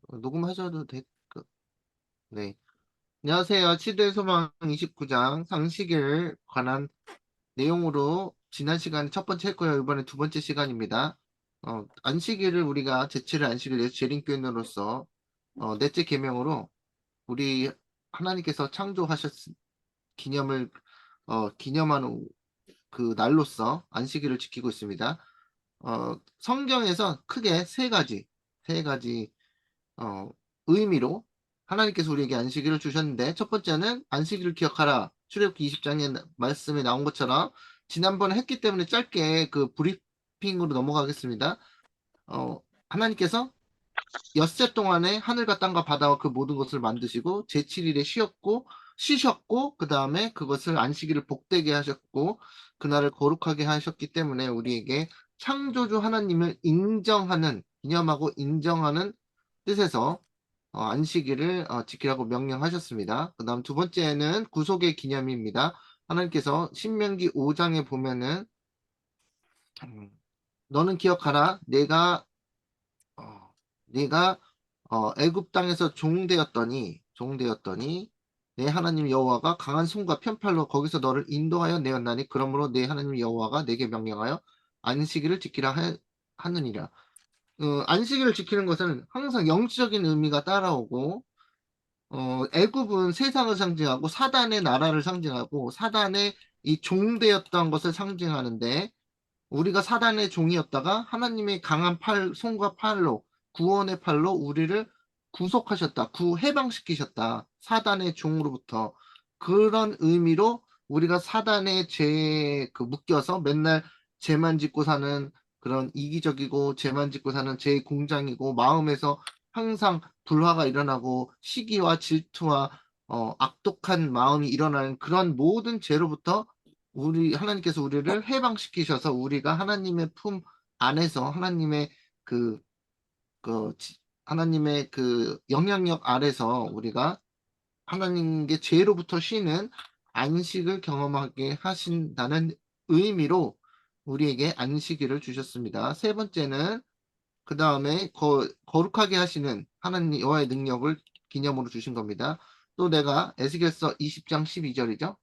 녹음하셔도 될 그, 네. 안녕하세요. 치대 소망 29장 상식에 관한 내용으로 지난 시간에 첫 번째 했고요. 이번에 두 번째 시간입니다. 안식일을 우리가 제7일 안식일 예수 재림교인으로서 넷째 계명으로 우리 하나님께서 창조하셨 기념을 기념하는 그 날로서 안식일을 지키고 있습니다. 성경에서 크게 세 가지 어, 의미로 하나님께서 우리에게 안식일을 주셨는데 첫 번째는 안식일을 기억하라. 출애굽기 20장에 말씀에 나온 것처럼 지난번에 했기 때문에 짧게 그 브리핑으로 넘어가겠습니다. 하나님께서 엿새 동안에 하늘과 땅과 바다와 그 모든 것을 만드시고 제7일에 쉬셨고 그 다음에 그것을 안식일을 복되게 하셨고 그날을 거룩하게 하셨기 때문에 우리에게 창조주 하나님을 기념하고 인정하는 뜻에서 안식일을 지키라고 명령하셨습니다. 그 다음 두 번째는 구속의 기념입니다. 하나님께서 신명기 5장에 보면은 음, 너는 기억하라 내가 애굽 땅에서 종되었더니 내 하나님 여호와가 강한 손과 편팔로 거기서 너를 인도하여 내었나니 그러므로 내 하나님 여호와가 내게 명령하여 안식일을 지키라 하느니라. 안식일을 지키는 것은 항상 영적인 의미가 따라오고 애굽은 세상을 상징하고 사단의 나라를 상징하고 사단의 이 종되었던 것을 상징하는데 우리가 사단의 종이었다가 하나님의 강한 손과 팔로, 구원의 팔로 우리를 구속하셨다. 해방시키셨다. 사단의 종으로부터. 그런 의미로 우리가 사단의 죄에 묶여서 맨날 죄만 짓고 사는 그런 이기적이고 죄만 짓고 사는 죄의 공장이고 마음에서 항상 불화가 일어나고 시기와 질투와 악독한 마음이 일어나는 그런 모든 죄로부터 하나님께서 우리를 해방시키셔서 우리가 하나님의 품 안에서 그, 하나님의 그 영향력 아래서 우리가 하나님께 죄로부터 쉬는 안식을 경험하게 하신다는 의미로 우리에게 안식일을 주셨습니다. 세 번째는 그 다음에 거룩하게 하시는 하나님 여호와의 능력을 기념으로 주신 겁니다. 또 내가 에스겔서 20장 12절이죠.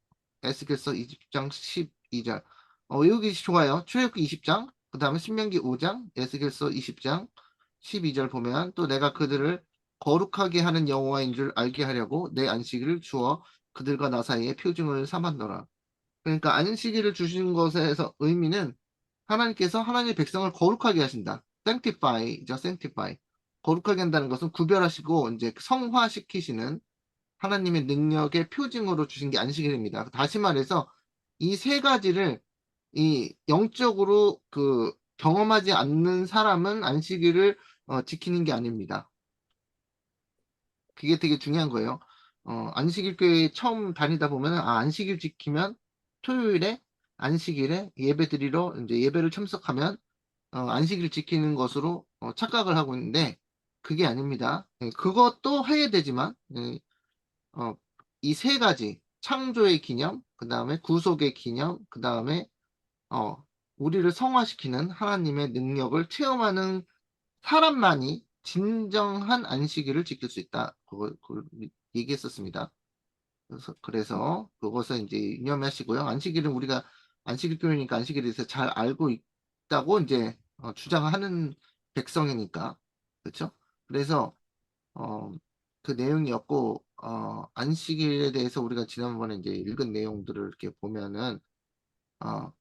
에스겔서 20장 12절. 여기 좋아요. 출애굽기 20장, 그 다음에 신명기 5장, 에스겔서 20장 12절 보면 또 내가 그들을 거룩하게 하는 여호와인 줄 알게 하려고 내 안식일을 주어 그들과 나 사이에 표징을 삼았노라. 그러니까 안식일을 주신 것에서 의미는 하나님께서 하나님의 백성을 거룩하게 하신다. sanctify죠, sanctify. 거룩하게 한다는 것은 구별하시고 이제 성화시키시는 하나님의 능력의 표징으로 주신 게 안식일입니다. 다시 말해서 이 세 가지를 이 영적으로 경험하지 않는 사람은 안식일을 지키는 게 아닙니다. 그게 되게 중요한 거예요. 안식일 교회 처음 다니다 보면 안식일 지키면 토요일에 안식일에 예배 드리러 이제 예배를 참석하면 안식일 지키는 것으로 착각을 하고 있는데 그게 아닙니다. 예, 그것도 해야 되지만 어, 이 세 가지 창조의 기념, 그 다음에 구속의 기념, 그 다음에 어, 우리를 성화시키는 하나님의 능력을 체험하는 사람만이 진정한 안식일을 지킬 수 있다. 그걸 얘기했었습니다. 그래서 그것을 이제 유념하시고요. 안식일은 우리가 안식일 교회니까 안식일에 대해서 잘 알고 있다고 이제 주장하는 백성이니까 그렇죠? 그래서 어, 그 내용이었고 안식일에 대해서 우리가 지난번에 이제 읽은 내용들을 이렇게 보면은 어,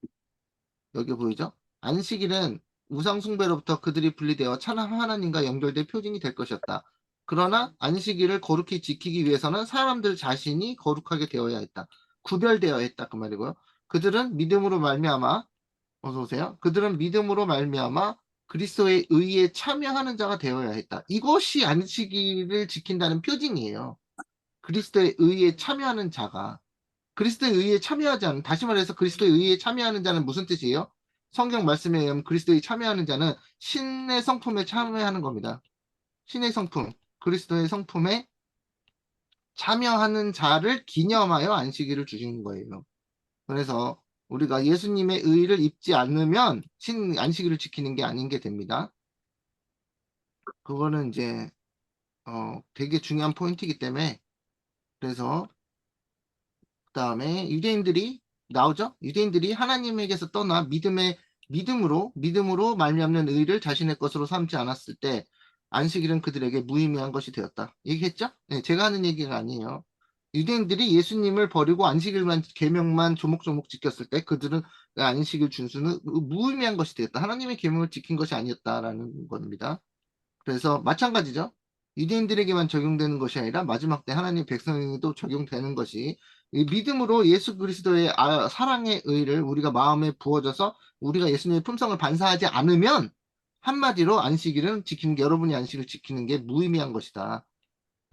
여기 보이죠? 안식일은 우상 숭배로부터 그들이 분리되어 찬양 하나님과 연결될 표징이 될 것이었다. 그러나 안식일을 거룩히 지키기 위해서는 사람들 자신이 거룩하게 되어야 했다. 구별되어야 했다 그 말이고요. 그들은 믿음으로 말미암아 어서 오세요. 그들은 믿음으로 말미암아 그리스도의 의에 참여하는 자가 되어야 했다. 이것이 안식일을 지킨다는 표징이에요. 그리스도의 의에 참여하는 자가 그리스도의 의에 참여하지 않는, 다시 말해서 그리스도의 의에 참여하는 자는 무슨 뜻이에요? 성경 말씀에 의하면 그리스도에 참여하는 자는 신의 성품에 참여하는 겁니다. 신의 성품, 그리스도의 성품에 참여하는 자를 기념하여 안식일을 주시는 거예요. 그래서 우리가 예수님의 의를 입지 않으면 안식일을 지키는 게 아닌 게 됩니다. 그거는 이제 되게 중요한 포인트이기 때문에 그래서 그다음에 유대인들이 나오죠. 유대인들이 하나님에게서 떠나 믿음으로 말미암는 의를 자신의 것으로 삼지 않았을 때 안식일은 그들에게 무의미한 것이 되었다. 얘기했죠? 네, 제가 하는 얘기가 아니에요. 유대인들이 예수님을 버리고 안식일만 계명만 조목조목 지켰을 때 그들은 안식일 준수는 무의미한 것이 되었다. 하나님의 계명을 지킨 것이 아니었다라는 겁니다. 그래서 마찬가지죠. 유대인들에게만 적용되는 것이 아니라 마지막 때 하나님 백성에게도 적용되는 것이 이 믿음으로 예수 그리스도의 사랑의 의를 우리가 마음에 부어져서 우리가 예수님의 품성을 반사하지 않으면 한마디로 안식일은 지키는 게 여러분이 안식을 지키는 게 무의미한 것이다.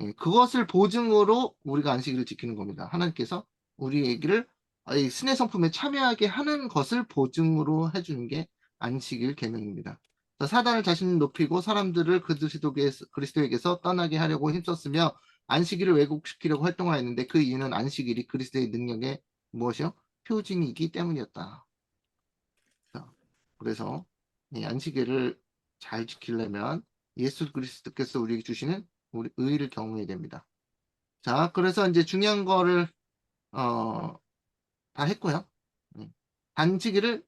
예, 그것을 보증으로 우리가 안식일을 지키는 겁니다. 하나님께서 우리에게를 이 신의 성품에 참여하게 하는 것을 보증으로 해주는 게 안식일 계명입니다. 사단을 자신을 높이고 사람들을 그리스도에게서 떠나게 하려고 힘썼으며 안식일을 왜곡시키려고 활동하였는데 그 이유는 안식일이 그리스도의 능력의 무엇이요? 표징이기 때문이었다. 그래서 이 안식일을 잘 지키려면 예수 그리스도께서 우리에게 주시는 우리 의를 경험해야 됩니다. 자, 그래서 이제 중요한 거를 어, 다 했고요. 안식일을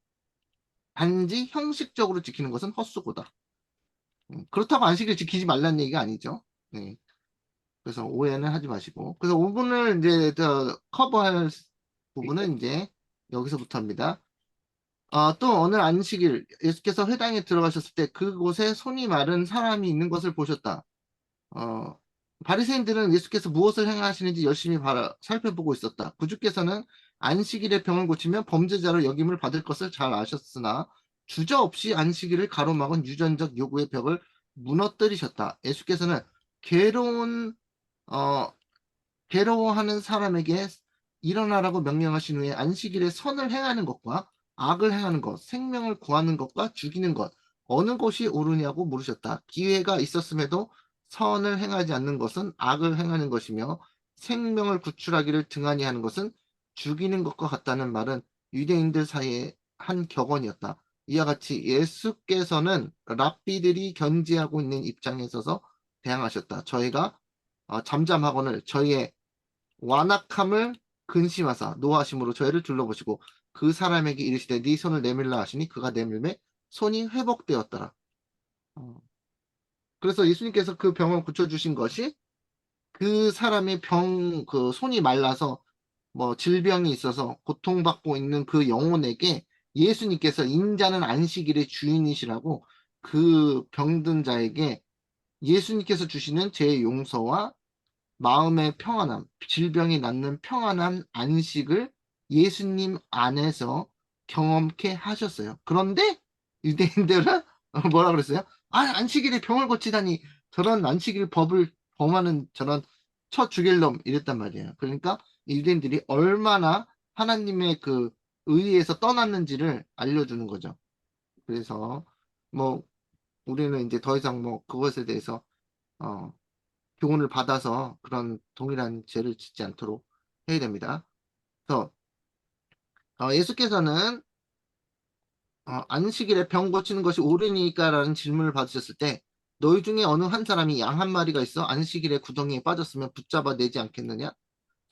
단지 형식적으로 지키는 것은 헛수고다. 그렇다고 안식일 지키지 말라는 얘기가 아니죠. 네. 그래서 오해는 하지 마시고. 그래서 5분을 이제 커버할 부분은 이제 여기서부터입니다. 또 어느 안식일 예수께서 회당에 들어가셨을 때 그곳에 손이 마른 사람이 있는 것을 보셨다. 어, 바리새인들은 예수께서 무엇을 행하시는지 열심히 살펴보고 있었다. 구주께서는 안식일에 병을 고치면 범죄자로 역임을 받을 것을 잘 아셨으나 주저없이 안식일을 가로막은 유전적 요구의 벽을 무너뜨리셨다. 예수께서는 괴로운 어, 괴로워하는 사람에게 일어나라고 명령하신 후에 안식일에 선을 행하는 것과 악을 행하는 것, 생명을 구하는 것과 죽이는 것, 어느 것이 옳으냐고 물으셨다. 기회가 있었음에도 선을 행하지 않는 것은 악을 행하는 것이며 생명을 구출하기를 등한히 하는 것은 죽이는 것과 같다는 말은 유대인들 사이에 한 격언이었다. 이와 같이 예수께서는 랍비들이 견지하고 있는 입장에 서서 대항하셨다. 저희가 잠잠하거늘 저희의 완악함을 근심하사 노하심으로 저희를 둘러보시고 그 사람에게 이르시되 네 손을 내밀라 하시니 그가 내밀매 손이 회복되었더라. 어, 그래서 예수님께서 그 병을 고쳐주신 것이 그 사람의 그 손이 말라서 뭐 질병이 있어서 고통받고 있는 그 영혼에게 예수님께서 인자는 안식일의 주인이시라고 그 병든 자에게 예수님께서 주시는 죄의 용서와 마음의 평안함, 질병이 낫는 평안한 안식을 예수님 안에서 경험케 하셨어요. 그런데 유대인들은 뭐라 그랬어요? 아, 안식일에 병을 고치다니 저런 안식일 법을 범하는 저런 쳐 죽일 놈 이랬단 말이에요. 그러니까 유대인들이 얼마나 하나님의 그 의의에서 떠났는지를 알려주는 거죠. 그래서 뭐 우리는 이제 더 이상 뭐 그것에 대해서 어, 교훈을 받아서 그런 동일한 죄를 짓지 않도록 해야 됩니다. 그래서 예수께서는 안식일에 병 고치는 것이 옳으니까라는 질문을 받으셨을 때 너희 중에 어느 한 사람이 양 한 마리가 있어 안식일에 구덩이에 빠졌으면 붙잡아 내지 않겠느냐?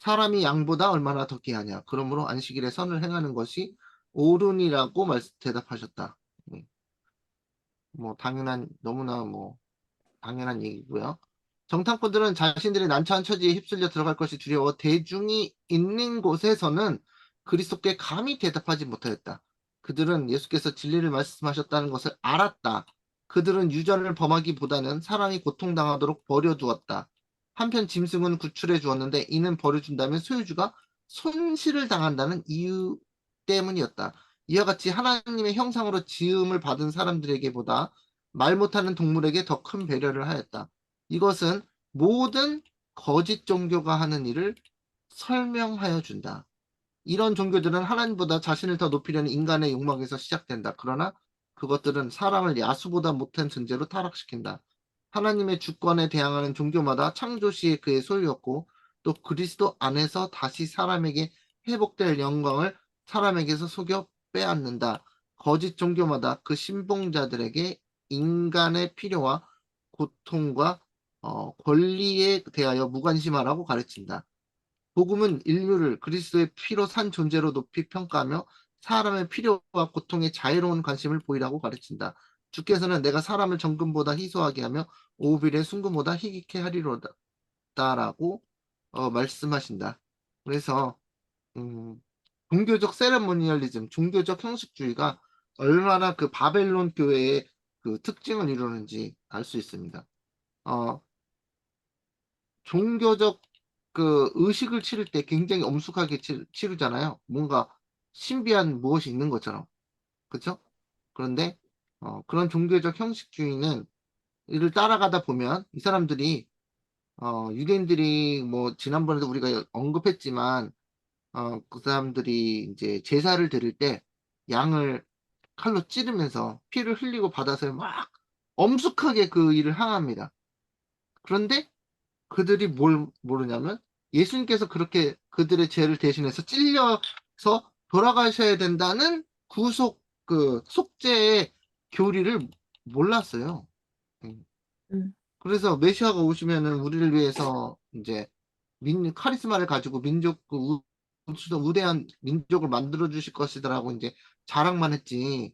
사람이 양보다 얼마나 더 귀하냐? 그러므로 안식일에 선을 행하는 것이 옳으니라고 대답하셨다. 뭐 당연한 너무나 뭐 당연한 얘기고요. 정탐꾼들은 자신들의 난처한 처지에 휩쓸려 들어갈 것이 두려워 대중이 있는 곳에서는 그리스도께 감히 대답하지 못하였다. 그들은 예수께서 진리를 말씀하셨다는 것을 알았다. 그들은 유전을 범하기보다는 사람이 고통당하도록 버려두었다. 한편 짐승은 구출해 주었는데 이는 버려준다면 소유주가 손실을 당한다는 이유 때문이었다. 이와 같이 하나님의 형상으로 지음을 받은 사람들에게보다 말 못하는 동물에게 더 큰 배려를 하였다. 이것은 모든 거짓 종교가 하는 일을 설명하여 준다. 이런 종교들은 하나님보다 자신을 더 높이려는 인간의 욕망에서 시작된다. 그러나 그것들은 사람을 야수보다 못한 존재로 타락시킨다. 하나님의 주권에 대항하는 종교마다 창조 시에 그의 소유였고 또 그리스도 안에서 다시 사람에게 회복될 영광을 사람에게서 속여 빼앗는다. 거짓 종교마다 그 신봉자들에게 인간의 필요와 고통과 권리에 대하여 무관심하라고 가르친다. 복음은 인류를 그리스도의 피로 산 존재로 높이 평가하며 사람의 필요와 고통에 자유로운 관심을 보이라고 가르친다. 주께서는 내가 사람을 정금보다 희소하게 하며 오bil의 순금보다 희귀케 하리로다라고 말씀하신다. 그래서 음, 종교적 세레모니얼리즘, 종교적 형식주의가 얼마나 그 바벨론 교회의 그 특징을 이루는지 알 수 있습니다. 어, 종교적 그 의식을 치를 때 굉장히 엄숙하게 치르잖아요. 뭔가 신비한 무엇이 있는 것처럼. 그렇죠? 그런데 그런 종교적 형식주의는 이를 따라가다 보면 이 사람들이 유대인들이 뭐 지난번에도 우리가 언급했지만 그 사람들이 이제 제사를 드릴 때 양을 칼로 찌르면서 피를 흘리고 바다에 막 엄숙하게 그 일을 항합니다. 그런데 그들이 뭘 모르냐면 예수님께서 그렇게 그들의 죄를 대신해서 찔려서 돌아가셔야 된다는 구속 그 속죄의 교리를 몰랐어요. 음. 음, 그래서 메시아가 오시면은 우리를 위해서 이제 카리스마를 가지고 민족 그 우대한 민족을 만들어 주실 것이다라고 이제 자랑만 했지.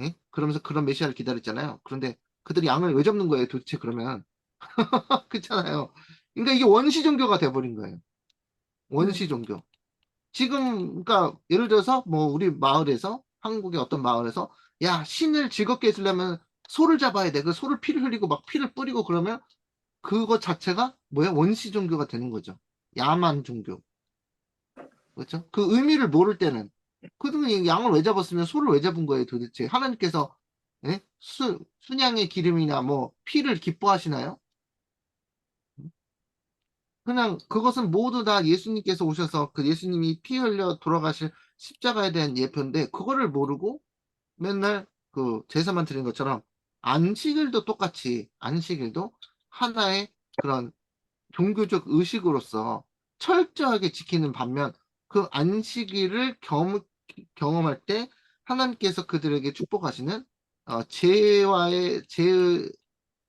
예? 그러면서 그런 메시아를 기다렸잖아요. 그런데 그들이 양을 왜 잡는 거예요, 도대체 그러면? 그렇잖아요. 그러니까 이게 원시 종교가 돼버린 거예요. 음, 원시 종교. 지금 그러니까 예를 들어서 뭐 우리 마을에서 한국의 어떤 마을에서 야 신을 즐겁게 해주려면 소를 잡아야 돼. 그 소를 피를 흘리고 막 피를 뿌리고 그러면 그것 자체가 뭐야 원시 종교가 되는 거죠. 야만 종교. 그렇죠? 그 의미를 모를 때는 그러면 양을 왜 잡았으면 소를 왜 잡은 거예요 도대체 하나님께서 예? 순양의 기름이나 뭐 피를 기뻐하시나요? 그냥 그것은 모두 다 예수님께서 오셔서 그 예수님이 피 흘려 돌아가실 십자가에 대한 예표인데 그거를 모르고 맨날 그 제사만 드린 것처럼 안식일도 똑같이 안식일도 하나의 그런 종교적 의식으로서 철저하게 지키는 반면 그 안식일을 경험할 때 하나님께서 그들에게 축복하시는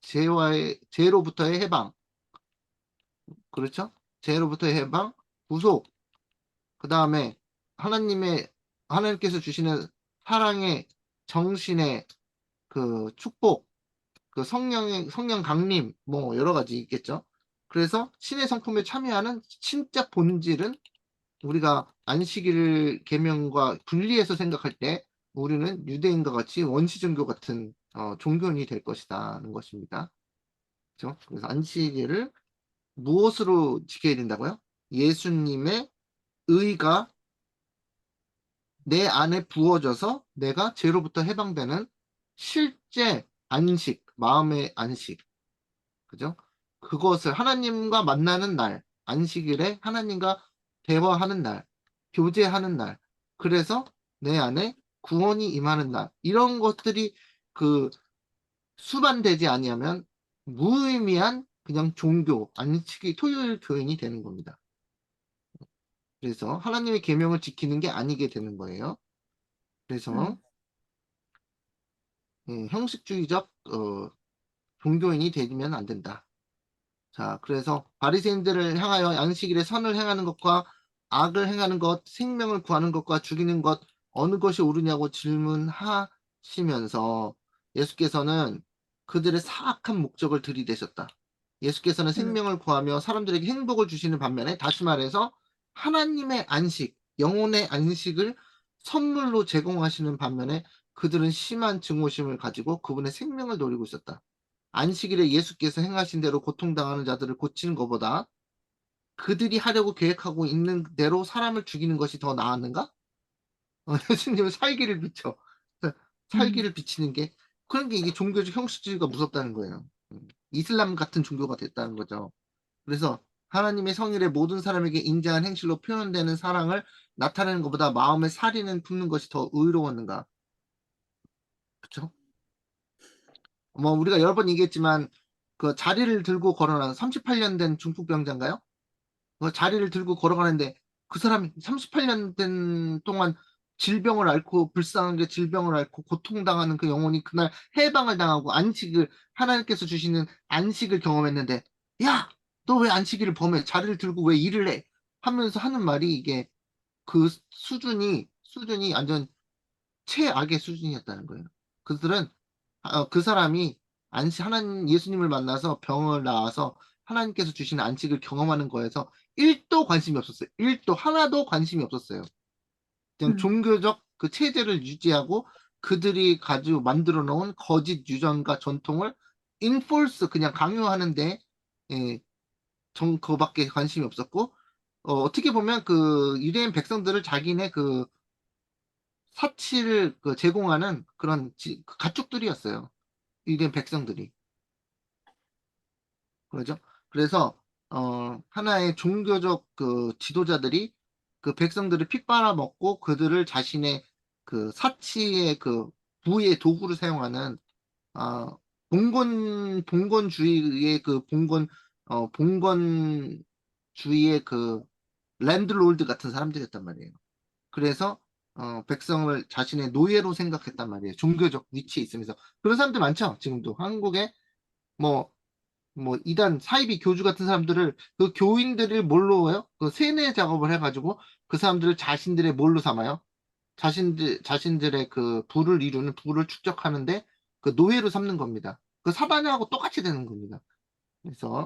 죄와의 죄로부터의 해방, 그렇죠? 죄로부터의 해방, 구속, 그 다음에 하나님의 하나님께서 주시는 사랑의 정신의 그 축복, 그 성령 강림, 뭐 여러 가지 있겠죠. 그래서 신의 성품에 참여하는 진짜 본질은 우리가 안식일 계명과 분리해서 생각할 때 우리는 유대인과 같이 원시 종교 같은 종교인이 될 것이다는 것입니다. 그렇죠? 그래서 안식일을 무엇으로 지켜야 된다고요? 예수님의 의가 내 안에 부어져서 내가 죄로부터 해방되는 실제 안식, 마음의 안식, 그죠? 그것을 하나님과 만나는 날, 안식일에 하나님과 대화하는 날, 교제하는 날, 그래서 내 안에 구원이 임하는 날, 이런 것들이 그 수반되지 아니하면 무의미한 그냥 종교, 안식이 토요일 교인이 되는 겁니다. 그래서 하나님의 계명을 지키는 게 아니게 되는 거예요. 그래서 음, 형식주의적 종교인이 되면 안 된다. 자, 그래서 바리새인들을 향하여 안식일에 선을 행하는 것과 악을 행하는 것, 생명을 구하는 것과 죽이는 것 어느 것이 옳으냐고 질문하시면서 예수께서는 그들의 사악한 목적을 들이대셨다. 예수께서는 음, 생명을 구하며 사람들에게 행복을 주시는 반면에 다시 말해서 하나님의 안식, 영혼의 안식을 선물로 제공하시는 반면에 그들은 심한 증오심을 가지고 그분의 생명을 노리고 있었다. 안식일에 예수께서 행하신 대로 고통당하는 자들을 고치는 것보다 그들이 하려고 계획하고 있는 대로 사람을 죽이는 것이 더 나았는가? 예수님은 살기를 비춰. 음, 살기를 비치는 게, 그런 게 이게 종교적 형식주의가 무섭다는 거예요. 이슬람 같은 종교가 됐다는 거죠. 그래서 하나님의 성일에 모든 사람에게 인자한 행실로 표현되는 사랑을 나타내는 것보다 마음에 살인을 품는 것이 더 의로웠는가? 그쵸? 뭐, 우리가 여러 번 얘기했지만, 그 자리를 들고 걸어난 38년 된 중풍병자인가요? 그 자리를 들고 걸어가는데 그 사람이 38년 된 동안 질병을 앓고 불쌍하게 질병을 앓고 고통당하는 그 영혼이 그날 해방을 당하고 안식을 하나님께서 주시는 안식을 경험했는데 야, 너 왜 안식일을 범해? 자리를 들고 왜 일을 해? 하면서 하는 말이 이게 그 수준이 완전 최악의 수준이었다는 거예요. 그들은 그 사람이 하나님 예수님을 만나서 병을 나와서 하나님께서 주시는 안식을 경험하는 거에서 1도 관심이 없었어요. 1도 하나도 관심이 없었어요. 그냥 음, 종교적 그 체제를 유지하고 그들이 가지고 만들어 놓은 거짓 유전과 전통을 인폴스 그냥 강요하는데 예, 그거밖에 관심이 없었고 어떻게 보면 그 유대인 백성들을 자기네 그 사치를 그 제공하는 그런 그 가축들이었어요. 유대인 백성들이. 그러죠? 그래서 하나의 종교적 그 지도자들이 그 백성들을 피 빨아먹고 그들을 자신의 그 사치의 그 부의 도구로 사용하는 아 봉건주의의 그 봉건주의의 그 랜드롤드 같은 사람들이었단 말이에요. 그래서 백성을 자신의 노예로 생각했단 말이에요. 종교적 위치에 있으면서 그런 사람들 많죠. 지금도 한국에 뭐 이단 사이비 교주 같은 사람들을 그 교인들을 뭘로 해요? 그 세뇌 작업을 해가지고 그 사람들을 자신들의 뭘로 삼아요? 자신들의 그 부를 이루는 부를 축적하는데 그 노예로 삼는 겁니다. 그 사단하고 똑같이 되는 겁니다. 그래서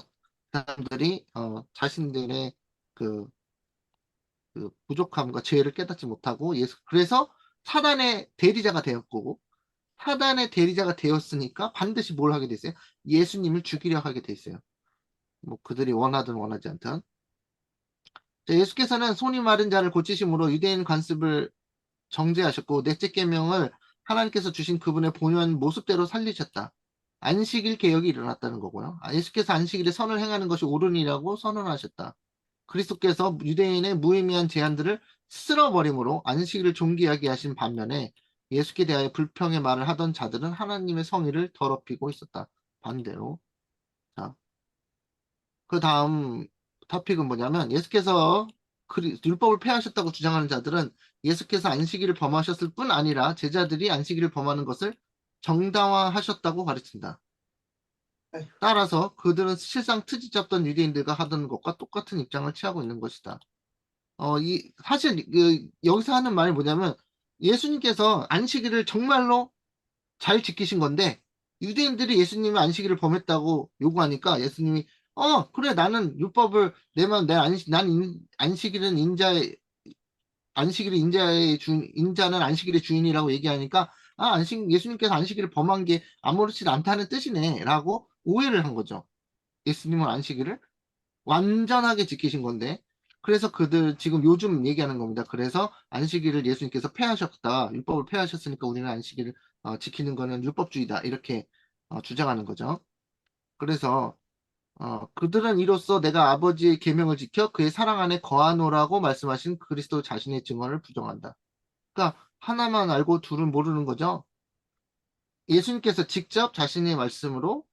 사람들이 자신들의 그, 그 부족함과 죄를 깨닫지 못하고 그래서 사단의 대리자가 되었고 사단의 대리자가 되었으니까 반드시 뭘 하게 됐어요? 예수님을 죽이려 하게 됐어요. 뭐 그들이 원하든 원하지 않든. 자, 예수께서는 손이 마른 자를 고치심으로 유대인 관습을 정죄하셨고 넷째 계명을 하나님께서 주신 그분의 본연 모습대로 살리셨다. 안식일 개혁이 일어났다는 거고요. 예수께서 안식일에 선을 행하는 것이 옳으니라고 선언하셨다. 그리스도께서 유대인의 무의미한 제한들을 쓸어버림으로 안식일을 존귀하게 하신 반면에 예수께 대하여 불평의 말을 하던 자들은 하나님의 성의를 더럽히고 있었다. 반대로. 자, 그 다음 토픽은 뭐냐면 예수께서 율법을 폐하셨다고 주장하는 자들은 예수께서 안식일을 범하셨을 뿐 아니라 제자들이 안식일을 범하는 것을 정당화하셨다고 가르친다. 따라서 그들은 실상 트지 잡던 유대인들과 하던 것과 똑같은 입장을 취하고 있는 것이다. 사실 여기서 하는 말이 뭐냐면 예수님께서 안식일을 정말로 잘 지키신 건데 유대인들이 예수님의 안식일을 범했다고 요구하니까 예수님이 그래 나는 율법을 내면 내 안식일은 인자의 주인 인자는 안식일의 주인이라고 얘기하니까 예수님께서 안식일을 범한 게 아무렇지 않다는 뜻이네라고 오해를 한 거죠. 예수님은 안식일을 완전하게 지키신 건데 그래서 그들 지금 요즘 얘기하는 겁니다. 그래서 안식일을 예수님께서 폐하셨다. 율법을 폐하셨으니까 우리는 안식일을 지키는 거는 율법주의다. 이렇게 주장하는 거죠. 그래서 그들은 이로써 내가 아버지의 계명을 지켜 그의 사랑 안에 거하노라고 말씀하신 그리스도 자신의 증언을 부정한다. 그러니까 하나만 알고 둘은 모르는 거죠. 예수님께서 직접 자신의 말씀으로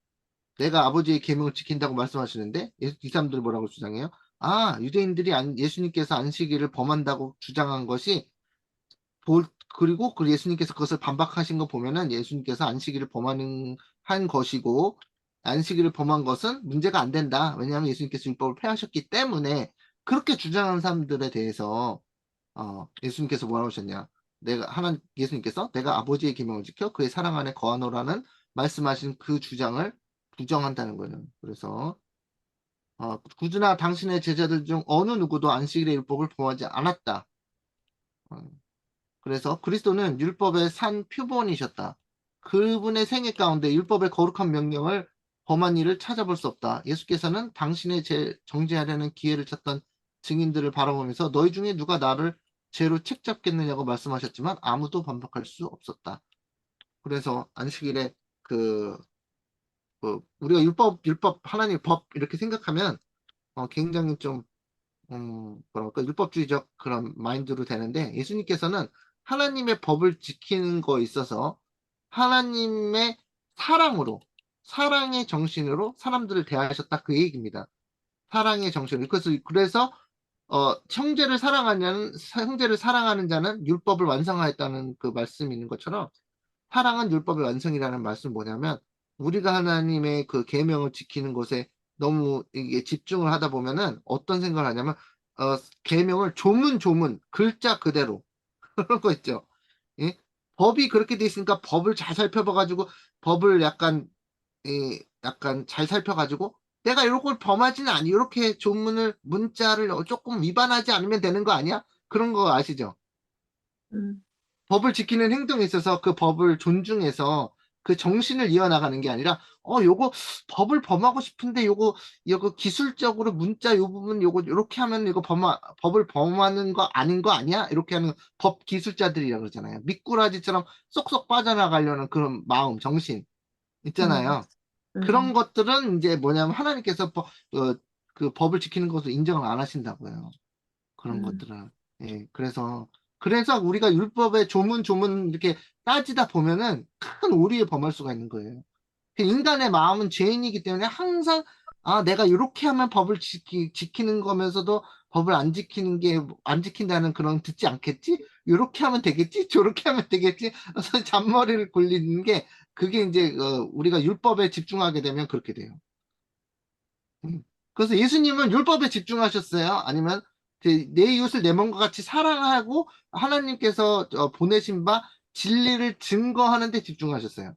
내가 아버지의 계명을 지킨다고 말씀하시는데 이 사람들이 뭐라고 주장해요? 유대인들이 예수님께서 안식일을 범한다고 주장한 것이 그리고 그 예수님께서 그것을 반박하신 거 보면은 예수님께서 안식일을 범하는 한 것이고 안식일을 범한 것은 문제가 안 된다. 왜냐하면 예수님께서 율법을 폐하셨기 때문에 그렇게 주장하는 사람들에 대해서 예수님께서 뭐라고 하셨냐? 예수님께서 내가 아버지의 계명을 지켜 그의 사랑 안에 거하노라는 말씀하신 그 주장을 부정한다는 거예요. 그래서 구주나 당신의 제자들 중 어느 누구도 안식일의 율법을 범하지 않았다. 어, 그래서 그리스도는 율법의 산 표본이셨다. 그분의 생애 가운데 율법의 거룩한 명령을 범한 일을 찾아볼 수 없다. 예수께서는 당신의 죄 정죄하려는 기회를 찾던 증인들을 바라보면서 너희 중에 누가 나를 죄로 책잡겠느냐고 말씀하셨지만 아무도 반박할 수 없었다. 그래서 안식일에 그, 우리가 율법, 하나님 법 이렇게 생각하면 굉장히 좀 뭐랄까, 율법주의적 그런 마인드로 되는데, 예수님께서는 하나님의 법을 지키는 거에 있어서 하나님의 사랑으로, 사랑의 정신으로 사람들을 대하셨다. 그 얘기입니다. 사랑의 정신. 그래서 형제를 사랑하는 자는 율법을 완성하였다는 그 말씀이 있는 것처럼 사랑은 율법의 완성이라는 말씀은 뭐냐면 우리가 하나님의 그 계명을 지키는 것에 너무 이게 집중을 하다 보면은 어떤 생각을 하냐면 계명을 조문 글자 그대로 그런 거 있죠. 예? 법이 그렇게 돼 있으니까 법을 잘 살펴봐가지고 법을 약간 잘 살펴가지고 내가 이런 걸 범하지는 않니 이렇게 조문을 문자를 조금 위반하지 않으면 되는 거 아니야? 그런 거 아시죠? 음, 법을 지키는 행동에 있어서 그 법을 존중해서 그 정신을 이어나가는 게 아니라 요거 법을 범하고 싶은데 요거 기술적으로 문자 요 부분 요거 요렇게 하면 이거 법을 범하는 거 아닌 거 아니야? 이렇게 하는 법 기술자들이라 그러잖아요. 미꾸라지처럼 쏙쏙 빠져나가려는 그런 마음, 정신 음, 있잖아요. 그런 음, 것들은 이제 뭐냐면 하나님께서 그 법을 지키는 것을 인정을 안 하신다고요. 그런 음, 것들은. 예, 그래서 우리가 율법의 조문 이렇게 따지다 보면은 큰 오류에 범할 수가 있는 거예요. 그 인간의 마음은 죄인이기 때문에 항상 내가 이렇게 하면 법을 지키는 거면서도 법을 안 지킨다는 그런 듣지 않겠지? 이렇게 하면 되겠지? 저렇게 하면 되겠지? 그래서 잔머리를 굴리는 게 그게 이제 우리가 율법에 집중하게 되면 그렇게 돼요. 그래서 예수님은 율법에 집중하셨어요? 아니면 내 이웃을 내 몸과 같이 사랑하고 하나님께서 보내신 바 진리를 증거하는 데 집중하셨어요?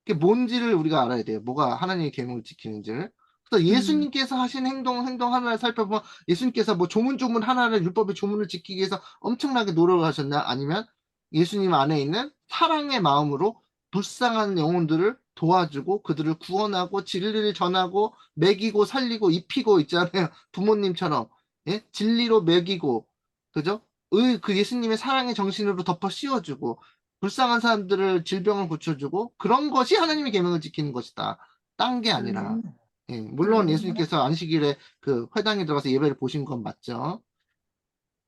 그게 뭔지를 우리가 알아야 돼요. 뭐가 하나님의 계명을 지키는지를. 그래서 음, 예수님께서 하신 행동 하나를 살펴보면 예수님께서 뭐 조문 하나를 율법의 조문을 지키기 위해서 엄청나게 노력을 하셨나? 아니면 예수님 안에 있는 사랑의 마음으로 불쌍한 영혼들을 도와주고 그들을 구원하고 진리를 전하고 먹이고 살리고 입히고 있잖아요. 부모님처럼. 예? 진리로 먹이고 그죠? 그 예수님의 사랑의 정신으로 덮어 씌워주고 불쌍한 사람들을 질병을 고쳐주고 그런 것이 하나님의 계명을 지키는 것이다. 딴 게 아니라. 아멘, 예, 물론 아멘, 예수님께서 안식일에 그 회당에 들어가서 예배를 보신 건 맞죠.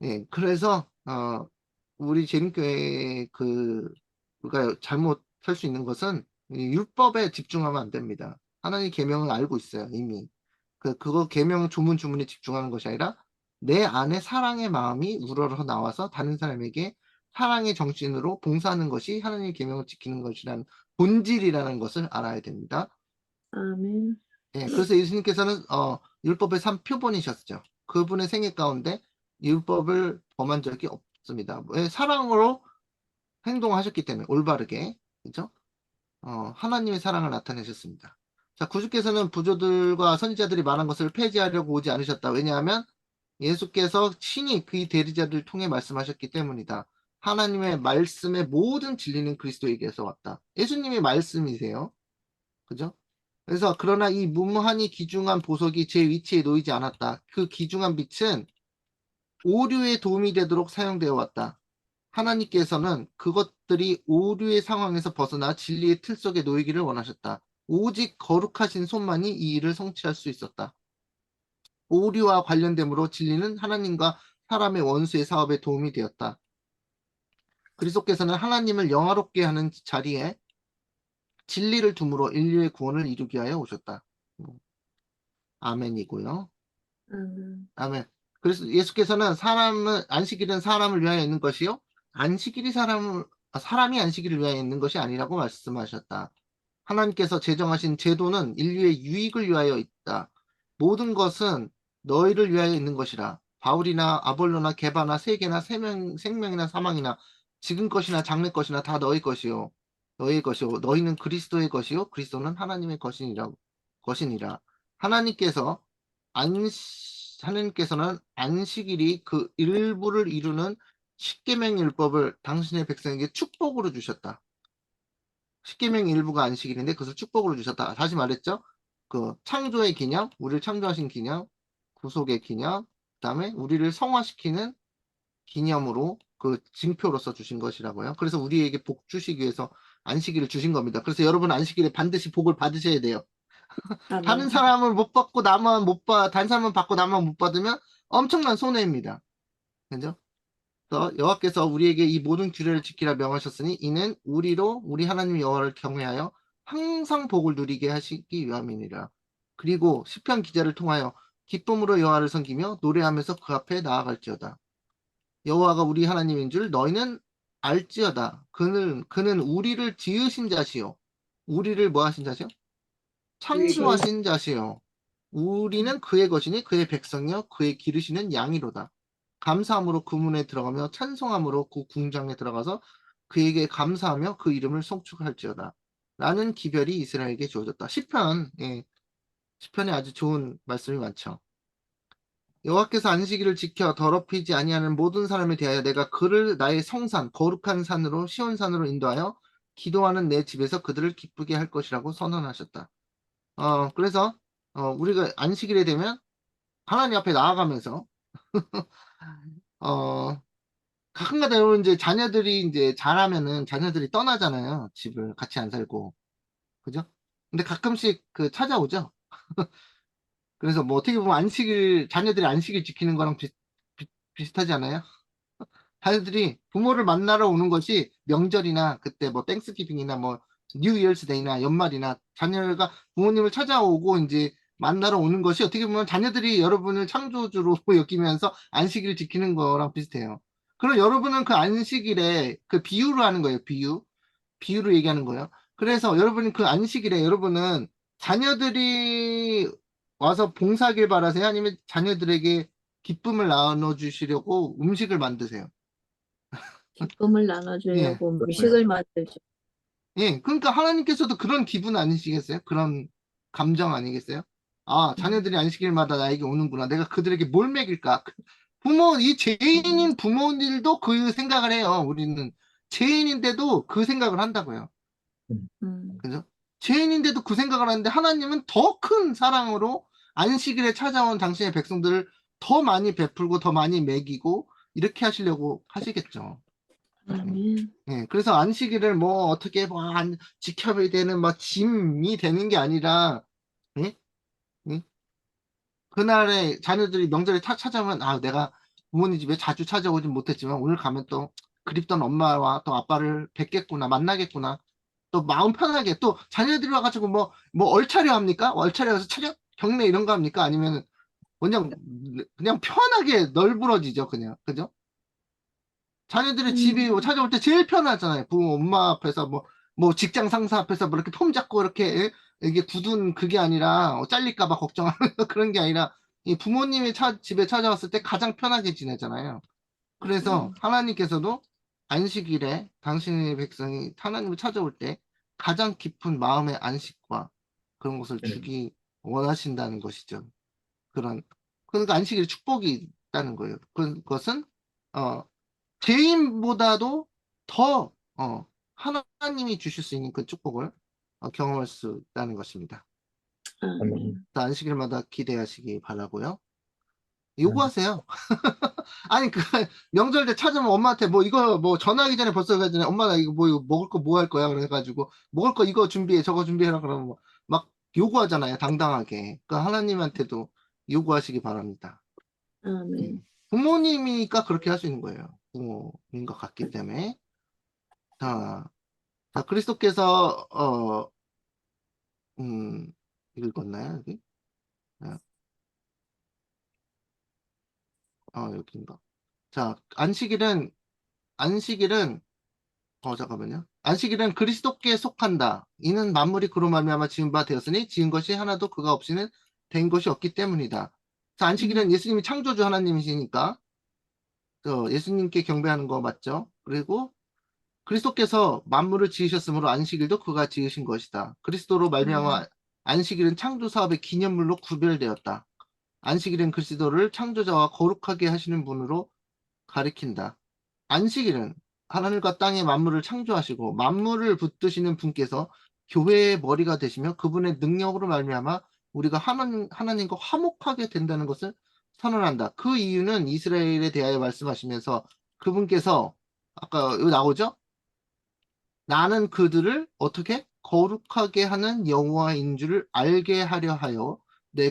예, 그래서 우리 재림교회 그가 잘못할 수 있는 것은 이 율법에 집중하면 안 됩니다. 하나님 계명을 알고 있어요, 이미. 그거 계명 조문에 집중하는 것이 아니라 내 안에 사랑의 마음이 우러러 나와서 다른 사람에게 사랑의 정신으로 봉사하는 것이 하나님의 계명을 지키는 것이라는 본질이라는 것을 알아야 됩니다. 아멘, 예, 그래서 예수님께서는 율법의 3표본이셨죠. 그분의 생애 가운데 율법을 범한 적이 없습니다. 왜? 사랑으로 행동하셨기 때문에 올바르게 그죠? 하나님의 사랑을 나타내셨습니다. 자, 구주께서는 부조들과 선지자들이 말한 것을 폐지하려고 오지 않으셨다. 왜냐하면 예수께서 친히 그 대리자들을 통해 말씀하셨기 때문이다. 하나님의 말씀의 모든 진리는 그리스도에게서 왔다. 예수님이 말씀이세요. 그죠? 그래서 그러나 이 무한히 귀중한 보석이 제 위치에 놓이지 않았다. 그 귀중한 빛은 오류에 도움이 되도록 사용되어 왔다. 하나님께서는 그것들이 오류의 상황에서 벗어나 진리의 틀 속에 놓이기를 원하셨다. 오직 거룩하신 손만이 이 일을 성취할 수 있었다. 오류와 관련됨으로 진리는 하나님과 사람의 원수의 사업에 도움이 되었다. 그리스도께서는 하나님을 영화롭게 하는 자리에 진리를 둠으로 인류의 구원을 이루기 위하여 오셨다. 아멘이고요. 아멘, 아멘. 그래서 예수께서는 안식일은 사람을 위하여 있는 것이요. 안식일이 사람이 안식일을 위하여 있는 것이 아니라고 말씀하셨다. 하나님께서 제정하신 제도는 인류의 유익을 위하여 있다. 모든 것은 너희를 위하여 있는 것이라. 바울이나 아볼로나 게바나 세계나 생명이나 사망이나 지금 것이나 장래 것이나 다 너희 것이요. 너희의 것이요. 너희는 그리스도의 것이요. 그리스도는 하나님의 것이니라. 하나님께서 하나님께서는 안식일이 그 일부를 이루는 십계명 율법을 당신의 백성에게 축복으로 주셨다. 십계명 일부가 안식일인데 그것을 축복으로 주셨다. 다시 말했죠. 그 창조의 기념, 우리를 창조하신 기념, 구속의 기념, 그다음에 우리를 성화시키는 기념으로 그 징표로서 주신 것이라고요. 그래서 우리에게 복 주시기 위해서 안식일을 주신 겁니다. 그래서 여러분 안식일에 반드시 복을 받으셔야 돼요. 다른 아멘, 사람을 못 받고 나만 못 받, 다른 사람은 받고 나만 못 받으면 엄청난 손해입니다. 그죠? 그래서 여호와께서 우리에게 이 모든 규례를 지키라 명하셨으니 이는 우리 하나님 여호와를 경외하여 항상 복을 누리게 하시기 위함이니라. 그리고 시편 기자를 통하여 기쁨으로 여호와를 섬기며 노래하면서 그 앞에 나아갈지어다. 여호와가 우리 하나님인 줄 너희는 알지어다. 그는 우리를 지으신 자시요. 우리를 뭐 하신 자시요? 지으신 창조하신 자시요. 음. 우리는 그의 것이니 그의 백성이요 그의 기르시는 양이로다. 감사함으로 그 문에 들어가며 찬송함으로 그 궁장에 들어가서 그에게 감사하며 그 이름을 송축할지어다. 라는 기별이 이스라엘에게 주어졌다. 시편, 예, 시편에 아주 좋은 말씀이 많죠. 여호와께서 안식일을 지켜 더럽히지 아니하는 모든 사람에 대하여 내가 그를 나의 성산 거룩한 산으로 시온산으로 인도하여 기도하는 내 집에서 그들을 기쁘게 할 것이라고 선언하셨다. 그래서 우리가 안식일에 되면 하나님 앞에 나아가면서 어 가끔가다 여러분 이제 자녀들이 이제 자라면은 자녀들이 떠나잖아요. 집을 같이 안 살고. 그죠? 근데 가끔씩 그 찾아오죠. 그래서 뭐 어떻게 보면 안식일 자녀들이 안식일 지키는 거랑 비슷하지 않아요? 자녀들이 부모를 만나러 오는 것이 명절이나 그때 뭐 땡스기빙이나 뭐 뉴 이어스 데이나 연말이나 자녀가 부모님을 찾아오고 이제 만나러 오는 것이 어떻게 보면 자녀들이 여러분을 창조주로 여기면서 안식일을 지키는 거랑 비슷해요. 그럼 여러분은 그 안식일에 그 비유로 하는 거예요. 비유로 얘기하는 거예요. 그래서 여러분이 그 안식일에 여러분은 자녀들이 와서 봉사하길 바라세요? 아니면 자녀들에게 기쁨을 나눠주시려고 음식을 만드세요? 기쁨을 예. 나눠주려고 네. 음식을 만들죠. 예. 그러니까 하나님께서도 그런 기분 아니시겠어요? 그런 감정 아니겠어요? 아, 음. 자녀들이 안식일마다 나에게 오는구나. 내가 그들에게 뭘 먹일까? 이 음. 죄인인 부모님들도 그 생각을 해요. 우리는 죄인인데도 그 생각을 한다고요. 음. 그죠? 죄인인데도 그 생각을 하는데 하나님은 더 큰 사랑으로 안식일에 찾아온 당신의 백성들을 더 많이 베풀고 더 많이 먹이고 이렇게 하시려고 하시겠죠. 예. 아멘. 예, 그래서 안식일을 뭐 어떻게 뭐 지켜야 되는 뭐 짐이 되는 게 아니라 예? 예? 그날에 자녀들이 명절에 찾아오면 아 내가 부모님 집에 자주 찾아오진 못했지만 오늘 가면 또 그립던 엄마와 또 아빠를 뵙겠구나 만나겠구나 또 마음 편하게 또 자녀들이 와가지고 뭐 얼차려 합니까? 얼차려 가서 차렷 경례 이런 거 합니까? 아니면 그냥 편하게 널브러지죠 그냥 그죠? 자녀들이 집이 뭐 음. 찾아올 때 제일 편하잖아요. 부모, 엄마 앞에서 뭐 직장 상사 앞에서 뭐 이렇게 폼 잡고 이렇게 이게 굳은 그게 아니라 잘릴까봐 걱정하는 그런 게 아니라 이 부모님이 집에 찾아왔을 때 가장 편하게 지내잖아요. 그래서 하나님께서도 안식일에 당신의 백성이 하나님을 찾아올 때 가장 깊은 마음의 안식과 그런 것을 주기 원하신다는 것이죠. 그러니까 안식일에 축복이 있다는 거예요. 그것은 어, 개인보다도 더 하나님이 주실 수 있는 그 축복을 경험할 수 있다는 것입니다. 아멘. 안식일마다 기대하시기 바라고요. 요구하세요. 아니 그 명절 때 찾으면 엄마한테 뭐 이거 뭐 전화하기 전에 벌써 그러잖아요. 엄마 나 이거 먹을 거 뭐 할 거야 그래가지고 먹을 거 이거 준비해 저거 준비해라 그러면 막 요구하잖아요. 당당하게. 그러니까 하나님한테도 요구하시기 바랍니다. 예. 아멘. 부모님이니까 그렇게 할 수 있는 거예요. 부모인 것 같기 때문에. 자, 그리스도께서, 음, 읽었나요, 여기? 아, 여기인가? 자, 안식일은, 잠깐만요. 안식일은 그리스도께 속한다. 이는 만물이 그로 말미암아 지은 바 되었으니 지은 것이 하나도 그가 없이는 된 것이 없기 때문이다. 자, 음. 안식일은 예수님이 창조주 하나님이시니까, 예수님께 경배하는 거 맞죠? 그리고 그리스도께서 만물을 지으셨으므로 안식일도 그가 지으신 것이다. 그리스도로 말미암아 안식일은 창조 사업의 기념물로 구별되었다. 안식일은 그리스도를 창조자와 거룩하게 하시는 분으로 가리킨다. 안식일은 하늘과 땅의 만물을 창조하시고 만물을 붙드시는 분께서 교회의 머리가 되시며 그분의 능력으로 말미암아 우리가 하나님과 화목하게 된다는 것을 선언한다. 그 이유는 이스라엘에 대하여 말씀하시면서 그분께서 아까 여기 나오죠? 나는 그들을 어떻게 거룩하게 하는 여호와인 줄을 알게 하려 하여 내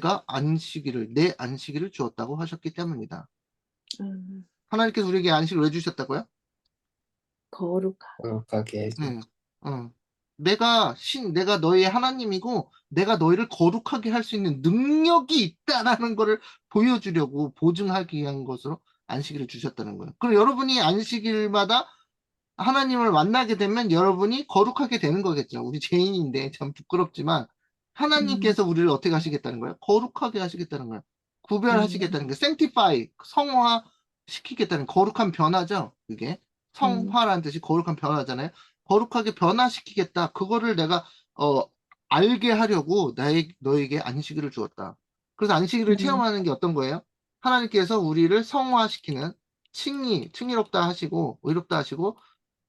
안식일을 주었다고 하셨기 때문이다. 음. 하나님께서 우리에게 안식을 왜 주셨다고요? 거룩하게. 거룩하게 해줘. 네. 어. 내가 너희의 하나님이고 내가 너희를 거룩하게 할 수 있는 능력이 있다라는 거를 보여주려고 보증하기 위한 것으로 안식일을 주셨다는 거예요. 그럼 여러분이 안식일마다 하나님을 만나게 되면 여러분이 거룩하게 되는 거겠죠. 우리 죄인인데 참 부끄럽지만 하나님께서 우리를 어떻게 하시겠다는 거예요? 거룩하게 하시겠다는 거예요. 구별하시겠다는 게 sanctify, 성화 시키겠다는 거룩한 변화죠. 그게 성화라는 뜻이 거룩한 변화잖아요. 거룩하게 변화시키겠다. 그거를 내가 어, 알게 하려고 너에게 안식일을 주었다. 그래서 안식일을 체험하는 게 어떤 거예요? 하나님께서 우리를 성화시키는 칭의롭다 하시고 의롭다 하시고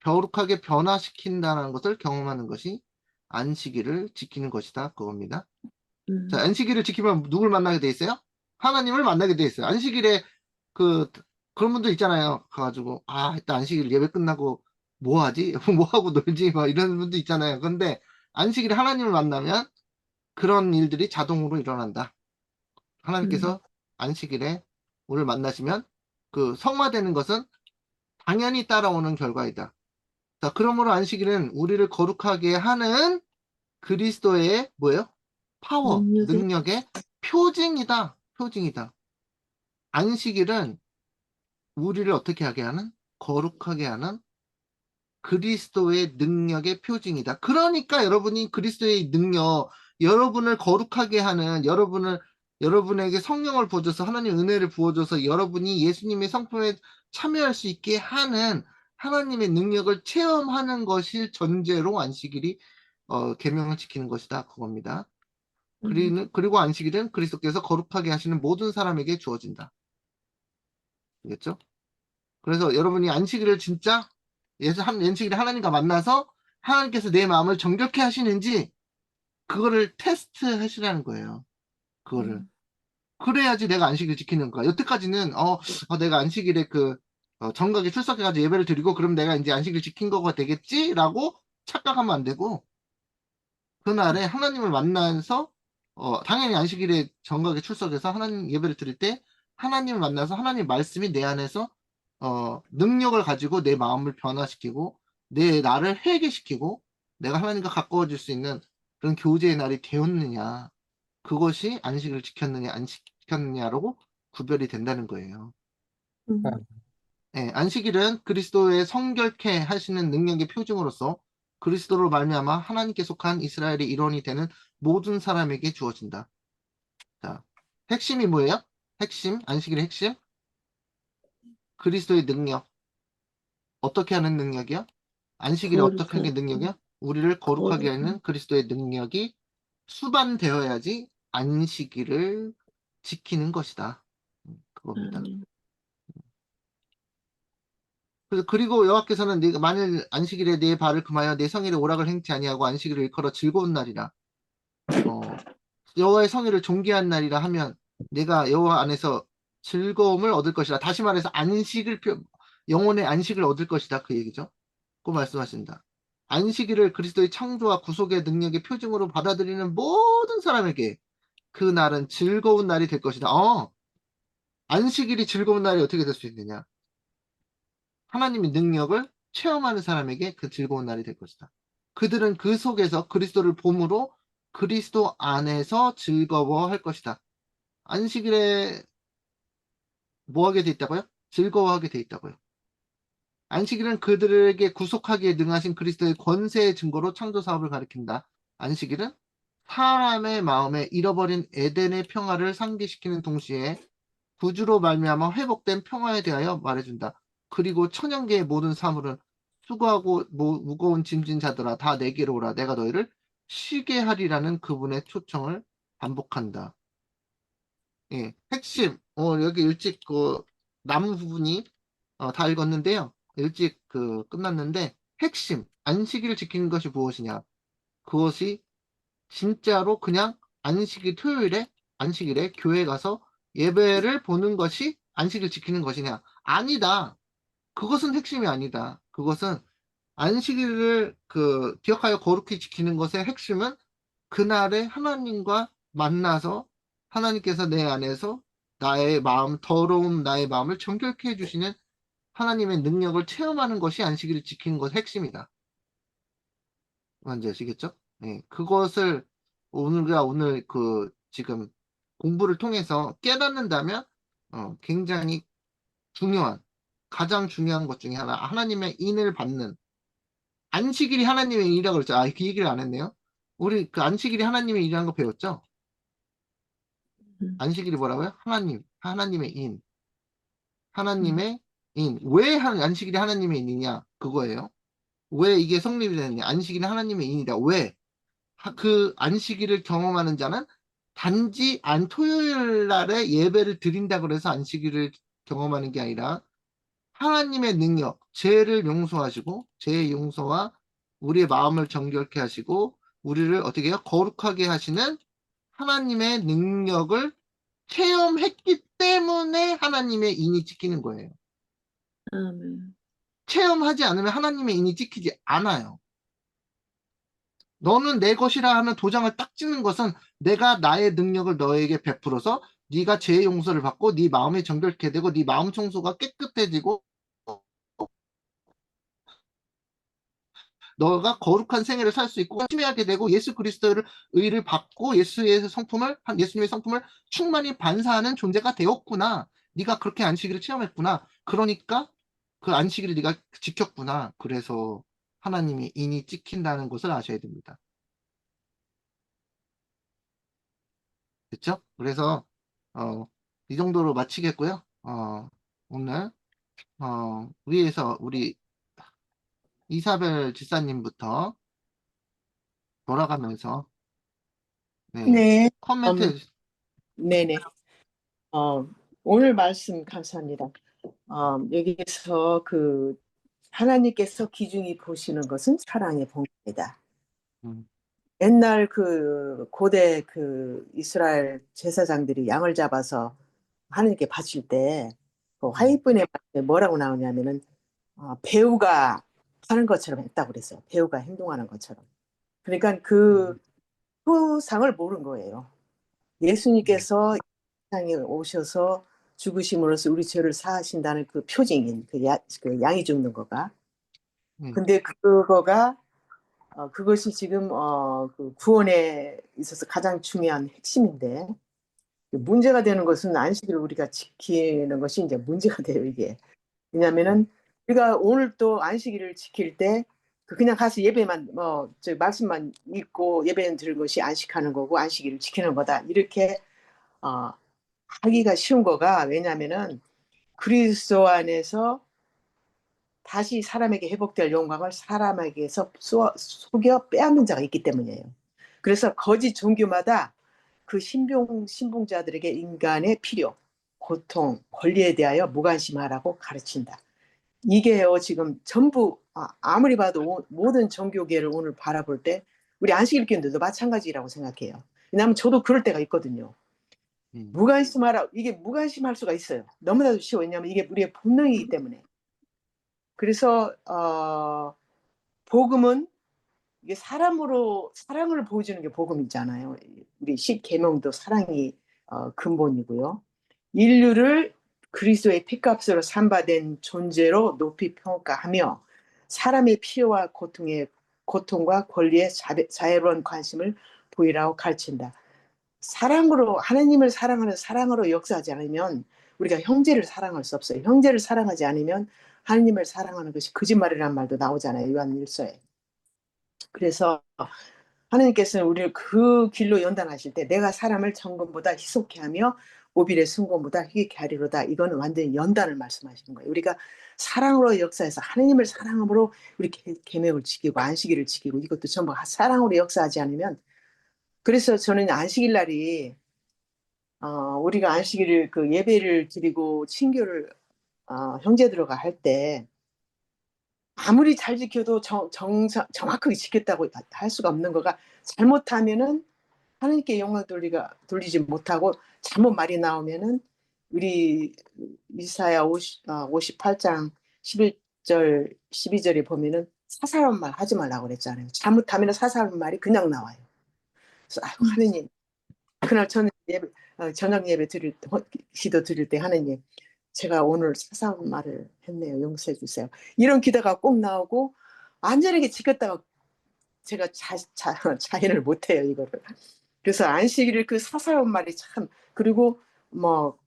거룩하게 변화시킨다는 것을 경험하는 것이 안식일을 지키는 것이다. 그겁니다. 자, 안식일을 지키면 누굴 만나게 돼 있어요? 하나님을 만나게 돼 있어요. 안식일에 그 그런 분들 있잖아요. 가가지고 일단 안식일 예배 끝나고 뭐 하지? 뭐 하고 놀지? 막 이런 분도 있잖아요. 근데 안식일에 하나님을 만나면 그런 일들이 자동으로 일어난다. 하나님께서 안식일에 우리를 만나시면 그 성화되는 것은 당연히 따라오는 결과이다. 자, 그러므로 안식일은 우리를 거룩하게 하는 그리스도의 뭐예요? 파워, 능력의 능력의 표징이다. 표징이다. 안식일은 우리를 어떻게 하게 하는? 거룩하게 하는 그리스도의 능력의 표징이다. 그러니까 여러분이 그리스도의 능력, 여러분을 거룩하게 하는 여러분에게 성령을 부어줘서 하나님 은혜를 부어줘서 여러분이 예수님의 성품에 참여할 수 있게 하는 하나님의 능력을 체험하는 것이 전제로 안식일이 계명을 지키는 것이다. 그겁니다. 그리고 안식일은 그리스도께서 거룩하게 하시는 모든 사람에게 주어진다. 알겠죠? 그래서 여러분이 안식일을 진짜 안식일에 하나님과 만나서 하나님께서 내 마음을 정결케 하시는지 그거를 테스트 하시라는 거예요. 그거를. 그래야지 내가 안식일 지키는 거야. 여태까지는 내가 안식일에 정각에 출석해가지고 예배를 드리고 그럼 내가 이제 안식일 지킨 거가 되겠지라고 착각하면 안 되고 그날에 하나님을 만나서 당연히 안식일에 정각에 출석해서 하나님 예배를 드릴 때 하나님을 만나서 하나님 말씀이 내 안에서 능력을 가지고 내 마음을 변화시키고 내 나를 회개시키고 내가 하나님과 가까워질 수 있는 그런 교제의 날이 되었느냐 그것이 안식을 지켰느냐 안 지켰느냐로 구별이 된다는 거예요. 예, 안식일은 그리스도의 성결케 하시는 능력의 표징으로서 그리스도로 말미암아 하나님께 속한 이스라엘의 일원이 되는 모든 사람에게 주어진다. 자, 핵심이 뭐예요? 안식일의 핵심, 그리스도의 능력. 어떻게 하는 능력이요? 안식일이 어떻게 하는 거룩한 게 능력이요? 우리를 거룩하게 하는 거룩한 그리스도의 능력이 수반되어야지 안식일을 지키는 것이다. 그겁니다. 그리고 여호와께서는 네가 만일 안식일에 네 발을 금하여 내 성일에 오락을 행치 아니하고 안식일을 일컬어 즐거운 날이라 여호와의 성일을 존귀한 날이라 하면 내가 여호와 안에서 즐거움을 얻을 것이라. 다시 말해서 영혼의 안식을 얻을 것이다. 그 얘기죠. 그 말씀하신다. 안식일을 그리스도의 창조와 구속의 능력의 표징으로 받아들이는 모든 사람에게 그 날은 즐거운 날이 될 것이다. 안식일이 즐거운 날이 어떻게 될 수 있느냐? 하나님의 능력을 체험하는 사람에게 그 즐거운 날이 될 것이다. 그들은 그 속에서 그리스도를 봄으로 그리스도 안에서 즐거워할 것이다. 안식일에 뭐 하게 돼 있다고요? 즐거워하게 돼 있다고요. 안식일은 그들에게 구속하기에 능하신 그리스도의 권세의 증거로 창조 사업을 가리킨다. 안식일은 사람의 마음에 잃어버린 에덴의 평화를 상기시키는 동시에 구주로 말미암아 회복된 평화에 대하여 말해준다. 그리고 천연계의 모든 사물은 수고하고 무거운 짐진 자들아 다 내게로 오라. 내가 너희를 쉬게 하리라는 그분의 초청을 반복한다. 예, 핵심. 여기 일찍 남은 부분이 다 읽었는데요. 일찍 끝났는데 핵심. 안식일을 지키는 것이 무엇이냐? 그것이 진짜로 그냥 안식일에 교회 가서 예배를 보는 것이 안식일 지키는 것이냐? 아니다. 그것은 핵심이 아니다. 그것은 안식일을 기억하여 거룩히 지키는 것의 핵심은 그날에 하나님과 만나서 하나님께서 내 안에서 나의 마음을 정결케 해주시는 하나님의 능력을 체험하는 것이 안식일을 지키는 것의 핵심이다. 뭔지 아시겠죠? 예, 그것을 오늘 그 지금 공부를 통해서 깨닫는다면 굉장히 중요한 가장 중요한 것 중에 하나 하나님의 인을 받는 안식일이 하나님의 일이라고 그랬죠. 아, 그 얘기를 안 했네요. 우리 그 안식일이 하나님의 일이라는 거 배웠죠? 음, 안식일이 뭐라고요? 하나님의 인, 음, 하나님의 인. 왜 안식일이 하나님의 인이냐? 그거예요. 왜 이게 성립이 되느냐? 안식일이 하나님의 인이다. 왜? 그 안식일을 경험하는 자는 단지 토요일 날에 예배를 드린다 그래서 안식일을 경험하는 게 아니라 하나님의 능력, 죄를 용서하시고 죄의 용서와 우리의 마음을 정결케 하시고 우리를 어떻게 해요? 거룩하게 하시는 하나님의 능력을 체험했기 때문에 하나님의 인이 찍히는 거예요. 아멘. 체험하지 않으면 하나님의 인이 찍히지 않아요. 너는 내 것이라 하는 도장을 딱 찍는 것은 내가 나의 능력을 너에게 베풀어서 네가 죄의 용서를 받고 네 마음이 정결케 되고 네 마음 청소가 깨끗해지고 너가 거룩한 생애를 살 수 있고 심해하게 되고 예수 그리스도를 의를 받고 예수님의 성품을 충만히 반사하는 존재가 되었구나. 네가 그렇게 안식일을 체험했구나. 그러니까 그 안식일을 네가 지켰구나. 그래서 하나님이 인이 찍힌다는 것을 아셔야 됩니다. 됐죠? 그래서 이 정도로 마치겠고요. 오늘 위에서 우리 이사벨 집사님부터 돌아가면서 네, 네, 코멘트. 네네. 어, 오늘 말씀 감사합니다. 여기에서 그 하나님께서 기준이 보시는 것은 사랑의 본입니다. 음, 옛날 그 고대 그 이스라엘 제사장들이 양을 잡아서 하나님께 바칠 때 그 음, 화이분에 뭐라고 나오냐면은 배우가 하는 것처럼 했다고 그랬어요. 배우가 행동하는 것처럼. 그러니까 그 음, 표상을 모른 거예요. 음, 예수님께서 이 세상에 오셔서 죽으심으로써 우리 죄를 사하신다는 그 표징인 그 양이 죽는 거가. 음, 근데 그거가 그것이 지금 그 구원에 있어서 가장 중요한 핵심인데 문제가 되는 것은 안식일을 우리가 지키는 것이 이제 문제가 돼요, 이게. 음, 왜냐하면은 우리가 오늘 또 안식일을 지킬 때 그냥 가서 예배만 저 말씀만 읽고 예배는 드는 것이 안식하는 거고 안식일을 지키는 거다 이렇게 어, 하기가 쉬운 거가 왜냐하면은 그리스도 안에서 다시 사람에게 회복될 영광을 사람에게서 속여 빼앗는 자가 있기 때문이에요. 그래서 거짓 종교마다 그 신봉자들에게 인간의 필요, 고통, 권리에 대하여 무관심하라고 가르친다. 이게요 지금 전부 아무리 봐도 모든 종교계를 오늘 바라볼 때 우리 안식일교인들도 마찬가지라고 생각해요. 왜냐하면 저도 그럴 때가 있거든요. 음, 무관심하라 이게 무관심할 수가 있어요. 너무나도 쉬워. 왜냐하면 이게 우리의 본능이기 때문에. 그래서 복음은 이게 사람으로 사랑을 보여주는 게 복음이잖아요. 우리 십 계명도 사랑이 근본이고요. 인류를 그리스도의 피값으로 삼바된 존재로 높이 평가하며 사람의 필요와 고통과 권리에 자애로운 관심을 보이라고 가르친다. 사랑으로 하나님을 사랑하는 사랑으로 역사하지 않으면 우리가 형제를 사랑할 수 없어요. 형제를 사랑하지 않으면 하나님을 사랑하는 것이 거짓말이라는 말도 나오잖아요. 요한일서에. 그래서 하나님께서는 우리를 그 길로 연단하실 때 내가 사람을 정금보다 희속케 하며 오빌의 순금보다 희게 하리로다. 이거는 완전히 연단을 말씀하시는 거예요. 우리가 사랑으로 역사해서 하나님을 사랑함으로 우리 계명을 지키고 안식일을 지키고 이것도 전부 사랑으로 역사하지 않으면 그래서 저는 안식일 날이 우리가 안식일을 그 예배를 드리고 친교를 형제들과 할 때 아무리 잘 지켜도 정확하게 지켰다고 할 수가 없는 거가 잘못하면은 하나님께 영광 돌리지 못하고 잘못 말이 나오면은 우리 이사야 58장 11절 12절에 보면은 사사로운 말 하지 말라고 그랬잖아요. 잘못하면 사사로운 말이 그냥 나와요. 그래서 아유, 하느님 그날 저녁 예배 기도 드릴 때 하느님 제가 오늘 사사로운 말을 했네요. 용서해 주세요. 이런 기도가 꼭 나오고 안전하게 지켰다가 제가 자인을 못해요, 이거를. 그래서 안식일을 그 사사로운 말이 참, 그리고 뭐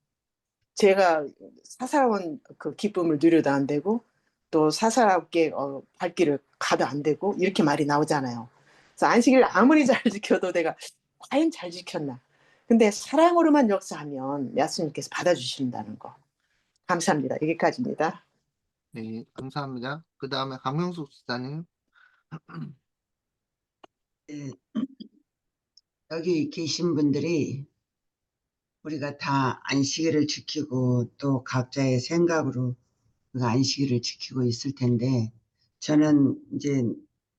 제가 사사로운 그 기쁨을 누려도 안 되고 또 사사롭게 발길을 가도 안 되고 이렇게 말이 나오잖아요. 그래서 안식일 아무리 잘 지켜도 내가 과연 잘 지켰나. 근데 사랑으로만 역사하면 예수님께서 받아주신다는 거. 감사합니다. 여기까지입니다. 네, 감사합니다. 그 다음에 강명숙 집사님. 예, 여기 계신 분들이 우리가 다 안식일을 지키고 또 각자의 생각으로 그 안식일을 지키고 있을 텐데 저는 이제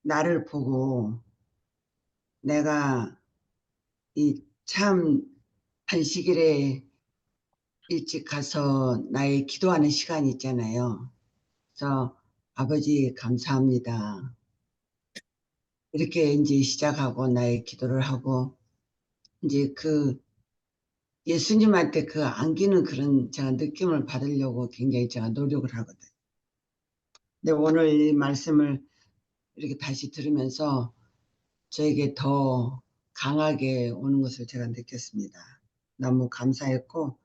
나를 보고 내가 이 참 안식일에 일찍 가서 나의 기도하는 시간이 있잖아요. 그래서 아버지 감사합니다. 이렇게 이제 시작하고 나의 기도를 하고 이제 그 예수님한테 그 안기는 그런 제가 느낌을 받으려고 굉장히 제가 노력을 하거든요. 근데 오늘 이 말씀을 이렇게 다시 들으면서 저에게 더 강하게 오는 것을 제가 느꼈습니다. 너무 감사했고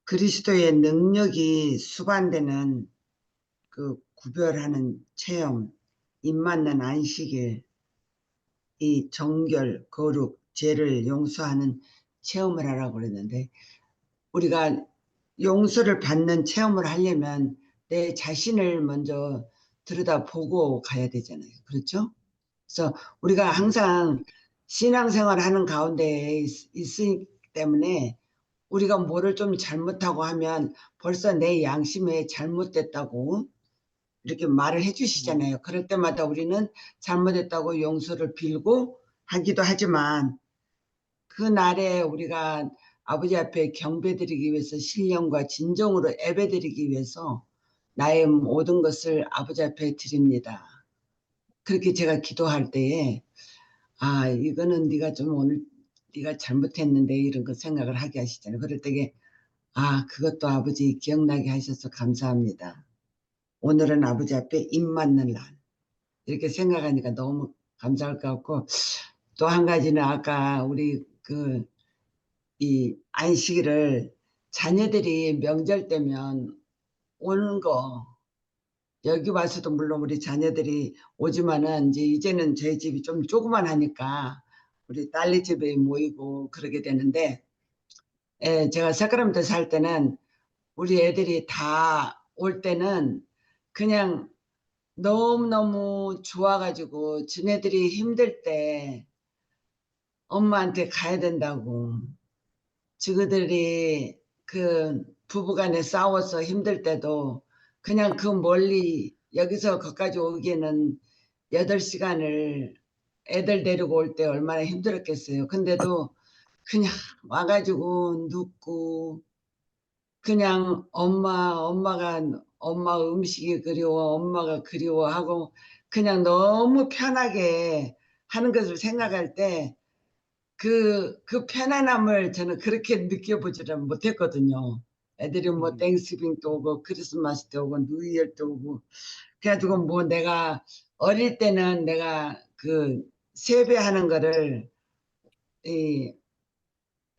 그리스도의 능력이 수반되는 그 구별하는 체험, 입맞는 안식일, 이 정결, 거룩, 죄를 용서하는 체험을 하라고 그랬는데 우리가 용서를 받는 체험을 하려면 내 자신을 먼저 들여다보고 가야 되잖아요. 그렇죠? 그래서 우리가 항상 신앙생활 하는 가운데 있기 때문에 우리가 뭐를 좀 잘못하고 하면 벌써 내 양심에 잘못됐다고 이렇게 말을 해주시잖아요. 그럴 때마다 우리는 잘못했다고 용서를 빌고 하기도 하지만 그날에 우리가 아버지 앞에 경배드리기 위해서 신령과 진정으로 예배드리기 위해서 나의 모든 것을 아버지 앞에 드립니다. 그렇게 제가 기도할 때에 이거는 네가 좀 오늘 네가 잘못했는데 이런 거 생각을 하게 하시잖아요. 그럴 때에 그것도 아버지 기억나게 하셔서 감사합니다. 오늘은 아버지 앞에 입 맞는 날 이렇게 생각하니까 너무 감사할 것 같고 또 한 가지는 아까 우리 이 안식일을 자녀들이 명절 때면 오는 거 여기 와서도 물론 우리 자녀들이 오지만은 이제는 저희 집이 좀 조그만하니까 우리 딸네 집에 모이고 그러게 되는데 제가 사크라멘토 살 때는 우리 애들이 다 올 때는 그냥 너무너무 좋아가지고 지네들이 힘들 때 엄마한테 가야 된다고 지그들이 그 부부간에 싸워서 힘들 때도 그냥 그 멀리 여기서 거기까지 오기에는 8시간을 애들 데리고 올 때 얼마나 힘들었겠어요. 근데도 그냥 와가지고 눕고 그냥 엄마 음식이 그리워 엄마가 그리워하고 그냥 너무 편하게 하는 것을 생각할 때 그 편안함을 저는 그렇게 느껴보지를 못했거든요. 애들이 뭐 땡스기빙도 오고 크리스마스 때 오고 뉴이얼 때 오고 그래가지고 뭐 내가 어릴 때는 내가 그 세배하는 거를 이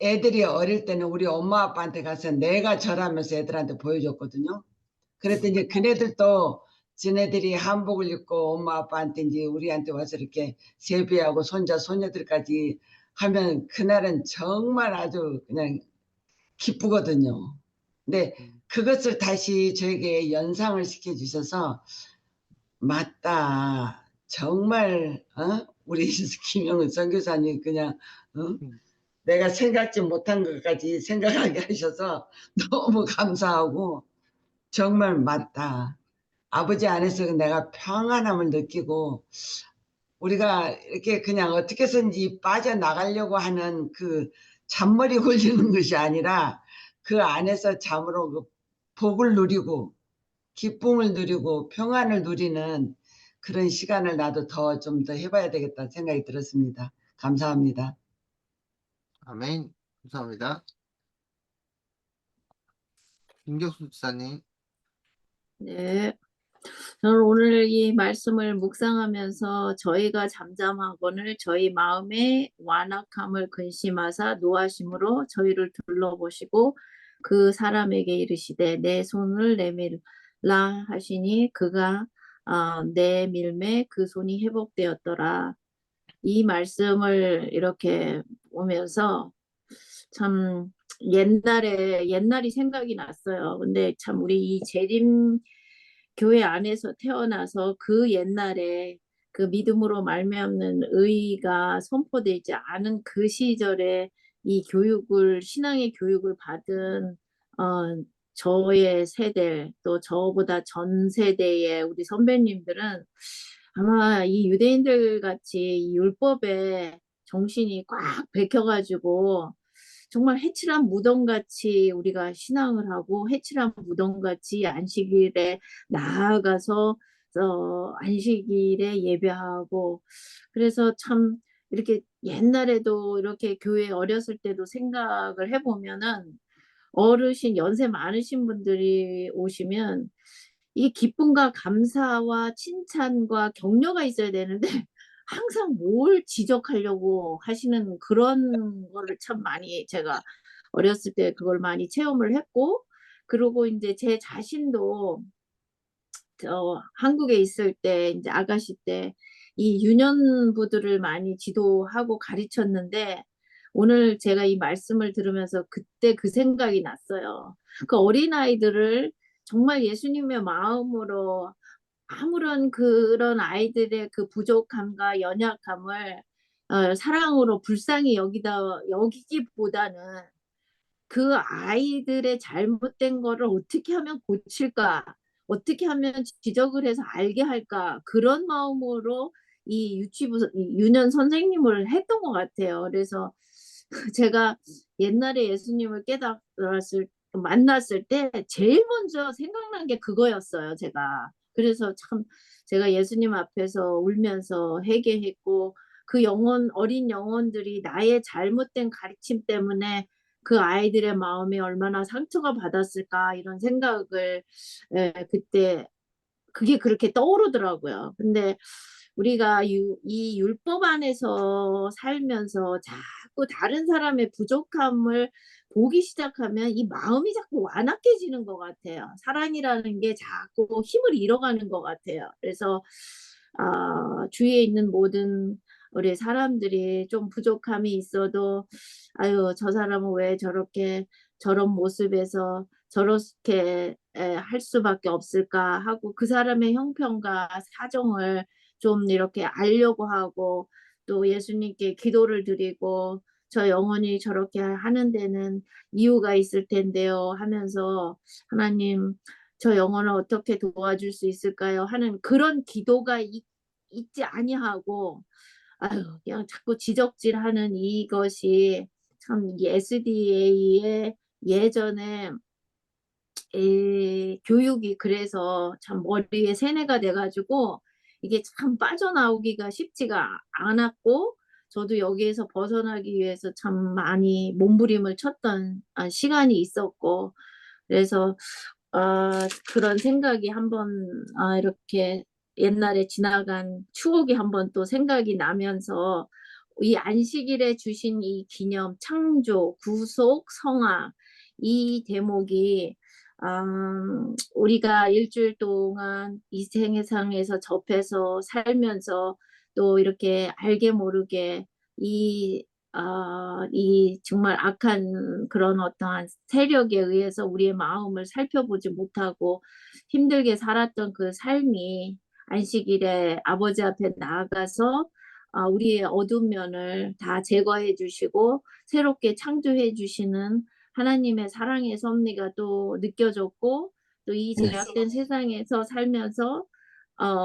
애들이 어릴 때는 우리 엄마 아빠한테 가서 내가 절하면서 애들한테 보여줬거든요. 그랬더니 이제 그네들도 지네들이 한복을 입고 엄마 아빠한테 이제 우리한테 와서 이렇게 세배하고 손자 손녀들까지 하면 그날은 정말 아주 그냥 기쁘거든요. 근데 그것을 다시 저에게 연상을 시켜 주셔서 맞다. 정말 우리 김영은 선교사님 그냥 내가 생각지 못한 것까지 생각하게 하셔서 너무 감사하고 정말 맞다. 아버지 안에서 내가 평안함을 느끼고 우리가 이렇게 그냥 어떻게 해서든지 빠져나가려고 하는 그 잔머리 굴리는 것이 아니라 그 안에서 참으로 그 복을 누리고 기쁨을 누리고 평안을 누리는 그런 시간을 나도 좀 더 해봐야 되겠다 생각이 들었습니다. 감사합니다. 아멘. 감사합니다. 김경수 집사님. 네. 저는 오늘 이 말씀을 묵상하면서 저희가 잠잠하거늘 저희 마음에 완악함을 근심하사 노하심으로 저희를 둘러보시고 그 사람에게 이르시되 내 손을 내밀라 하시니 그가 내밀매 그 손이 회복되었더라. 이 말씀을 이렇게 보면서 참 옛날이 생각이 났어요. 근데 참 우리 이 재림 교회 안에서 태어나서 그 옛날에 그 믿음으로 말미암는 의가 선포되지 않은 그 시절에 이 교육을 신앙의 교육을 받은 저의 세대 또 저보다 전 세대의 우리 선배님들은 아마 이 유대인들 같이 이 율법에 정신이 꽉 박혀가지고 정말 해칠한 무덤같이 우리가 신앙을 하고 해칠한 무덤같이 안식일에 나아가서 안식일에 예배하고 그래서 참 이렇게 옛날에도 이렇게 교회 어렸을 때도 생각을 해보면은 어르신 연세 많으신 분들이 오시면 이 기쁨과 감사와 칭찬과 격려가 있어야 되는데 항상 뭘 지적하려고 하시는 그런 거를 참 많이 제가 어렸을 때 그걸 많이 체험을 했고 그리고 이제 제 자신도 한국에 있을 때 이제 아가씨 때 이 유년부들을 많이 지도하고 가르쳤는데 오늘 제가 이 말씀을 들으면서 그때 그 생각이 났어요. 그 어린아이들을 정말 예수님의 마음으로 아무런 그런 아이들의 그 부족함과 연약함을 사랑으로 불쌍히 여기기보다는 그 아이들의 잘못된 거를 어떻게 하면 고칠까? 어떻게 하면 지적을 해서 알게 할까? 그런 마음으로 이 유년 선생님을 했던 것 같아요. 그래서 제가 옛날에 예수님을 만났을 때 제일 먼저 생각난 게 그거였어요, 제가. 그래서 참 제가 예수님 앞에서 울면서 회개했고 그 어린 영혼들이 나의 잘못된 가르침 때문에 그 아이들의 마음이 얼마나 상처가 받았을까 이런 생각을 그때 그게 그렇게 떠오르더라고요. 근데 우리가 이 율법 안에서 살면서 자꾸 다른 사람의 부족함을 보기 시작하면 이 마음이 자꾸 완악해지는 것 같아요. 사랑이라는 게 자꾸 힘을 잃어가는 것 같아요. 그래서 주위에 있는 모든 우리 사람들이 좀 부족함이 있어도 아유 저 사람은 왜 저렇게 저런 모습에서 저렇게 할 수밖에 없을까 하고 그 사람의 형편과 사정을 좀 이렇게 알려고 하고 또 예수님께 기도를 드리고 저 영혼이 저렇게 하는 데는 이유가 있을 텐데요 하면서 하나님 저 영혼을 어떻게 도와줄 수 있을까요 하는 그런 기도가 있지 아니하고 아유 그냥 자꾸 지적질하는 이것이 참 SDA의 예전에 교육이 그래서 참 머리에 세뇌가 돼가지고 이게 참 빠져나오기가 쉽지가 않았고 저도 여기에서 벗어나기 위해서 참 많이 몸부림을 쳤던 시간이 있었고 그래서 그런 생각이 한번 이렇게 옛날에 지나간 추억이 한번 또 생각이 나면서 이 안식일에 주신 이 기념, 창조, 구속, 성화 이 대목이 우리가 일주일 동안 이 세상에서 접해서 살면서 또 이렇게 알게 모르게 이 정말 악한 그런 어떠한 세력에 의해서 우리의 마음을 살펴보지 못하고 힘들게 살았던 그 삶이 안식일에 아버지 앞에 나아가서 우리의 어두운 면을 다 제거해 주시고 새롭게 창조해 주시는 하나님의 사랑의 섭리가 또 느껴졌고 또 이 제약된 세상에서 살면서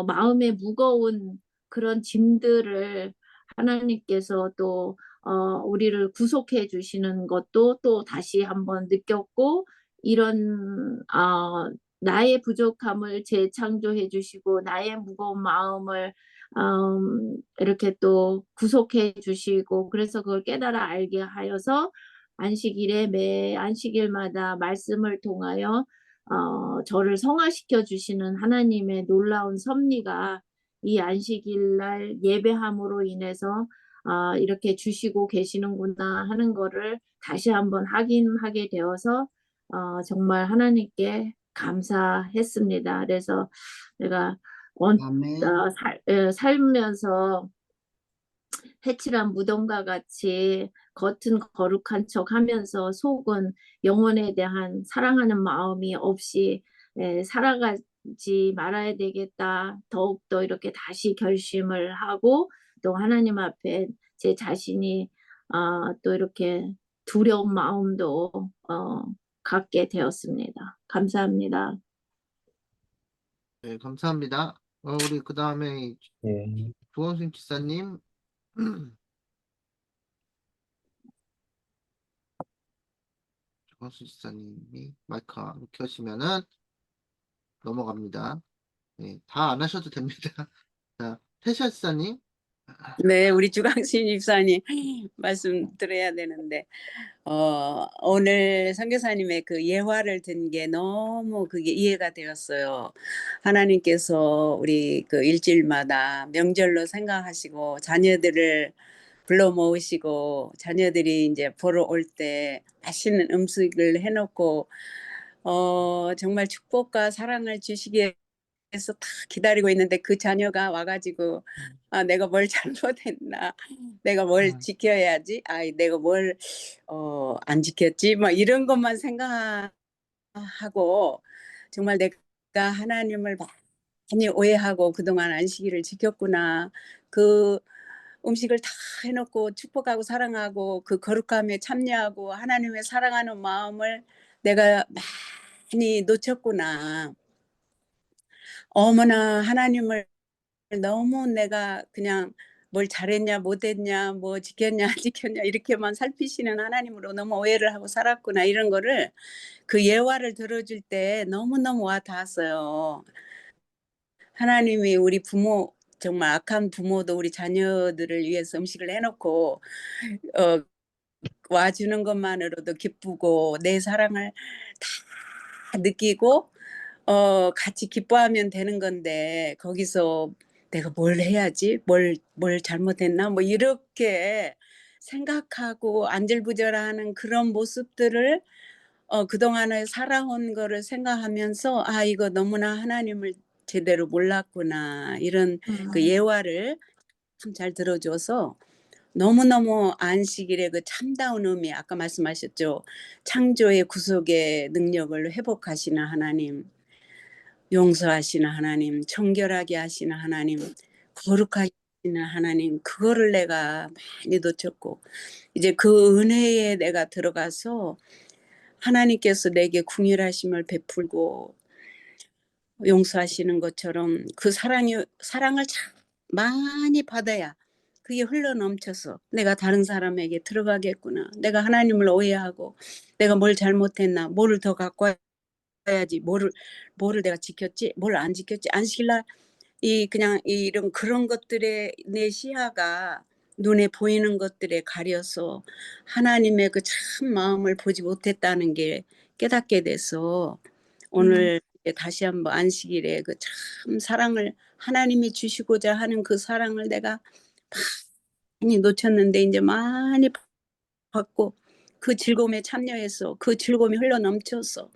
마음에 무거운 그런 짐들을 하나님께서 또 우리를 구속해 주시는 것도 또 다시 한번 느꼈고 이런 나의 부족함을 재창조해 주시고 나의 무거운 마음을 이렇게 또 구속해 주시고 그래서 그걸 깨달아 알게 하여서 안식일에 매 안식일마다 말씀을 통하여 저를 성화시켜 주시는 하나님의 놀라운 섭리가 이 안식일 날 예배함으로 인해서 이렇게 주시고 계시는구나 하는 거를 다시 한번 확인하게 되어서 정말 하나님께 감사했습니다. 그래서 내가 아멘. 살면서 해칠한 무덤과 같이 겉은 거룩한 척 하면서 속은 영혼에 대한 사랑하는 마음이 없이 살아가지 말아야 되겠다. 더욱더 이렇게 다시 결심을 하고 또 하나님 앞에 제 자신이 또 이렇게 두려운 마음도 갖게 되었습니다. 감사합니다. 네, 감사합니다. 우리 그 다음에 예. 조원순 기사님. 조원순 기사님이 마이크 안 켜시면은 넘어갑니다. 네, 다 안 하셔도 됩니다. 자, 태샤 기사님. 네, 우리 주강신 집사님 말씀 드려야 되는데, 오늘 선교사님의 그 예화를 든 게 너무 그게 이해가 되었어요. 하나님께서 우리 그 일주일마다 명절로 생각하시고 자녀들을 불러 모으시고 자녀들이 이제 보러 올 때 맛있는 음식을 해놓고 정말 축복과 사랑을 주시기에 해서 다 기다리고 있는데 그 자녀가 와가지고 내가 뭘 잘못했나, 내가 뭘 지켜야지, 내가 뭘 안 지켰지, 막 이런 것만 생각하고 정말 내가 하나님을 많이 오해하고 그동안 안식일을 지켰구나. 그 음식을 다 해놓고 축복하고 사랑하고 그 거룩함에 참여하고 하나님의 사랑하는 마음을 내가 많이 놓쳤구나. 어머나 하나님을 너무 내가 그냥 뭘 잘했냐 못했냐 뭐 지켰냐 안 지켰냐 이렇게만 살피시는 하나님으로 너무 오해를 하고 살았구나 이런 거를 그 예화를 들어줄 때 너무너무 와 닿았어요. 하나님이 우리 부모 정말 악한 부모도 우리 자녀들을 위해서 음식을 해놓고 와주는 것만으로도 기쁘고 내 사랑을 다 느끼고 같이 기뻐하면 되는 건데 거기서 내가 뭘 해야지 뭘 잘못했나 뭐 이렇게 생각하고 안절부절하는 그런 모습들을 그동안에 살아온 거를 생각하면서 이거 너무나 하나님을 제대로 몰랐구나 이런 그 예화를 참 잘 들어줘서 너무너무 안식일의 그 참다운 의미 아까 말씀하셨죠. 창조의 구속의 능력을 회복하시는 하나님, 용서하시는 하나님, 청결하게 하시는 하나님, 거룩하게 하시는 하나님, 그거를 내가 많이 놓쳤고 이제 그 은혜에 내가 들어가서 하나님께서 내게 궁휼하심을 베풀고 용서하시는 것처럼 그 사랑을 참 많이 받아야 그게 흘러 넘쳐서 내가 다른 사람에게 들어가겠구나. 내가 하나님을 오해하고 내가 뭘 잘못했나, 뭐를 더 갖고 와야지, 뭐를 내가 지켰지, 뭘 안 지켰지, 안 시킬라 그냥 이런 그런 것들에 내 시야가 눈에 보이는 것들에 가려서 하나님의 그 참 마음을 보지 못했다는 게 깨닫게 돼서 오늘 다시 한번 안식일에 그 참 사랑을 하나님이 주시고자 하는 그 사랑을 내가 많이 놓쳤는데 이제 많이 받고 그 즐거움에 참여해서 그 즐거움이 흘러 넘쳐서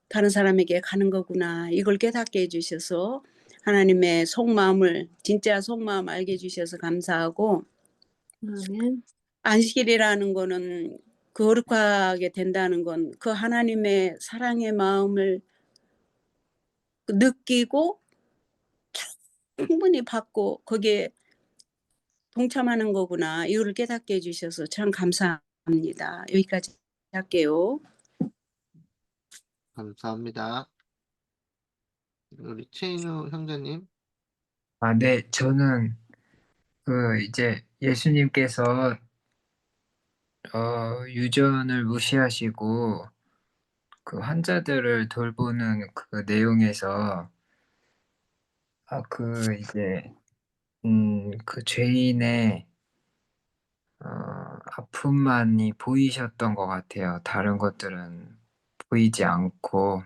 다른 사람에게 가는 거구나 이걸 깨닫게 해주셔서 하나님의 속마음을 진짜 속마음 알게 해주셔서 감사하고 아멘. 안식일이라는 거는 거룩하게 된다는 건 그 하나님의 사랑의 마음을 느끼고 충분히 받고 거기에 동참하는 거구나 이거를 깨닫게 해주셔서 참 감사합니다. 여기까지 할게요. 감사합니다. 우리 최인우 형제님. 네, 저는 이제 예수님께서 유전을 무시하시고 그 환자들을 돌보는 그 내용에서 이제 그 죄인의 아픔만이 보이셨던 것 같아요. 다른 것들은 보이지 않고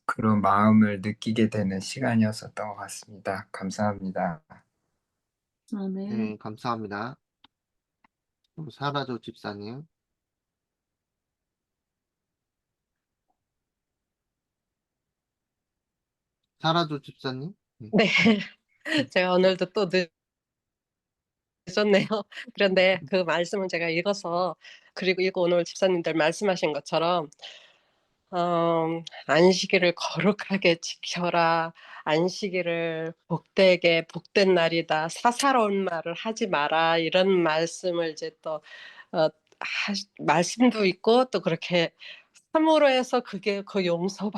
그런 마음을 느끼게 되는 시간이었었던 것 같습니다. 감사합니다. 아멘. 네, 감사합니다. 그럼 사라조 집사님. 사라조 집사님. 네, 제가 오늘도 또 늦었네요. 그런데 그 말씀은 제가 읽어서, 그리고 이거 오늘 집사님들 말씀하신 것처럼 안식일을 거룩하게 지켜라. 안식일을 복되게 복된 날이다. 사사로운 말을 하지 마라. 이런 말씀을 이제 또 말씀도 있고 또 그렇게 참으로 해서 그게 그 용서도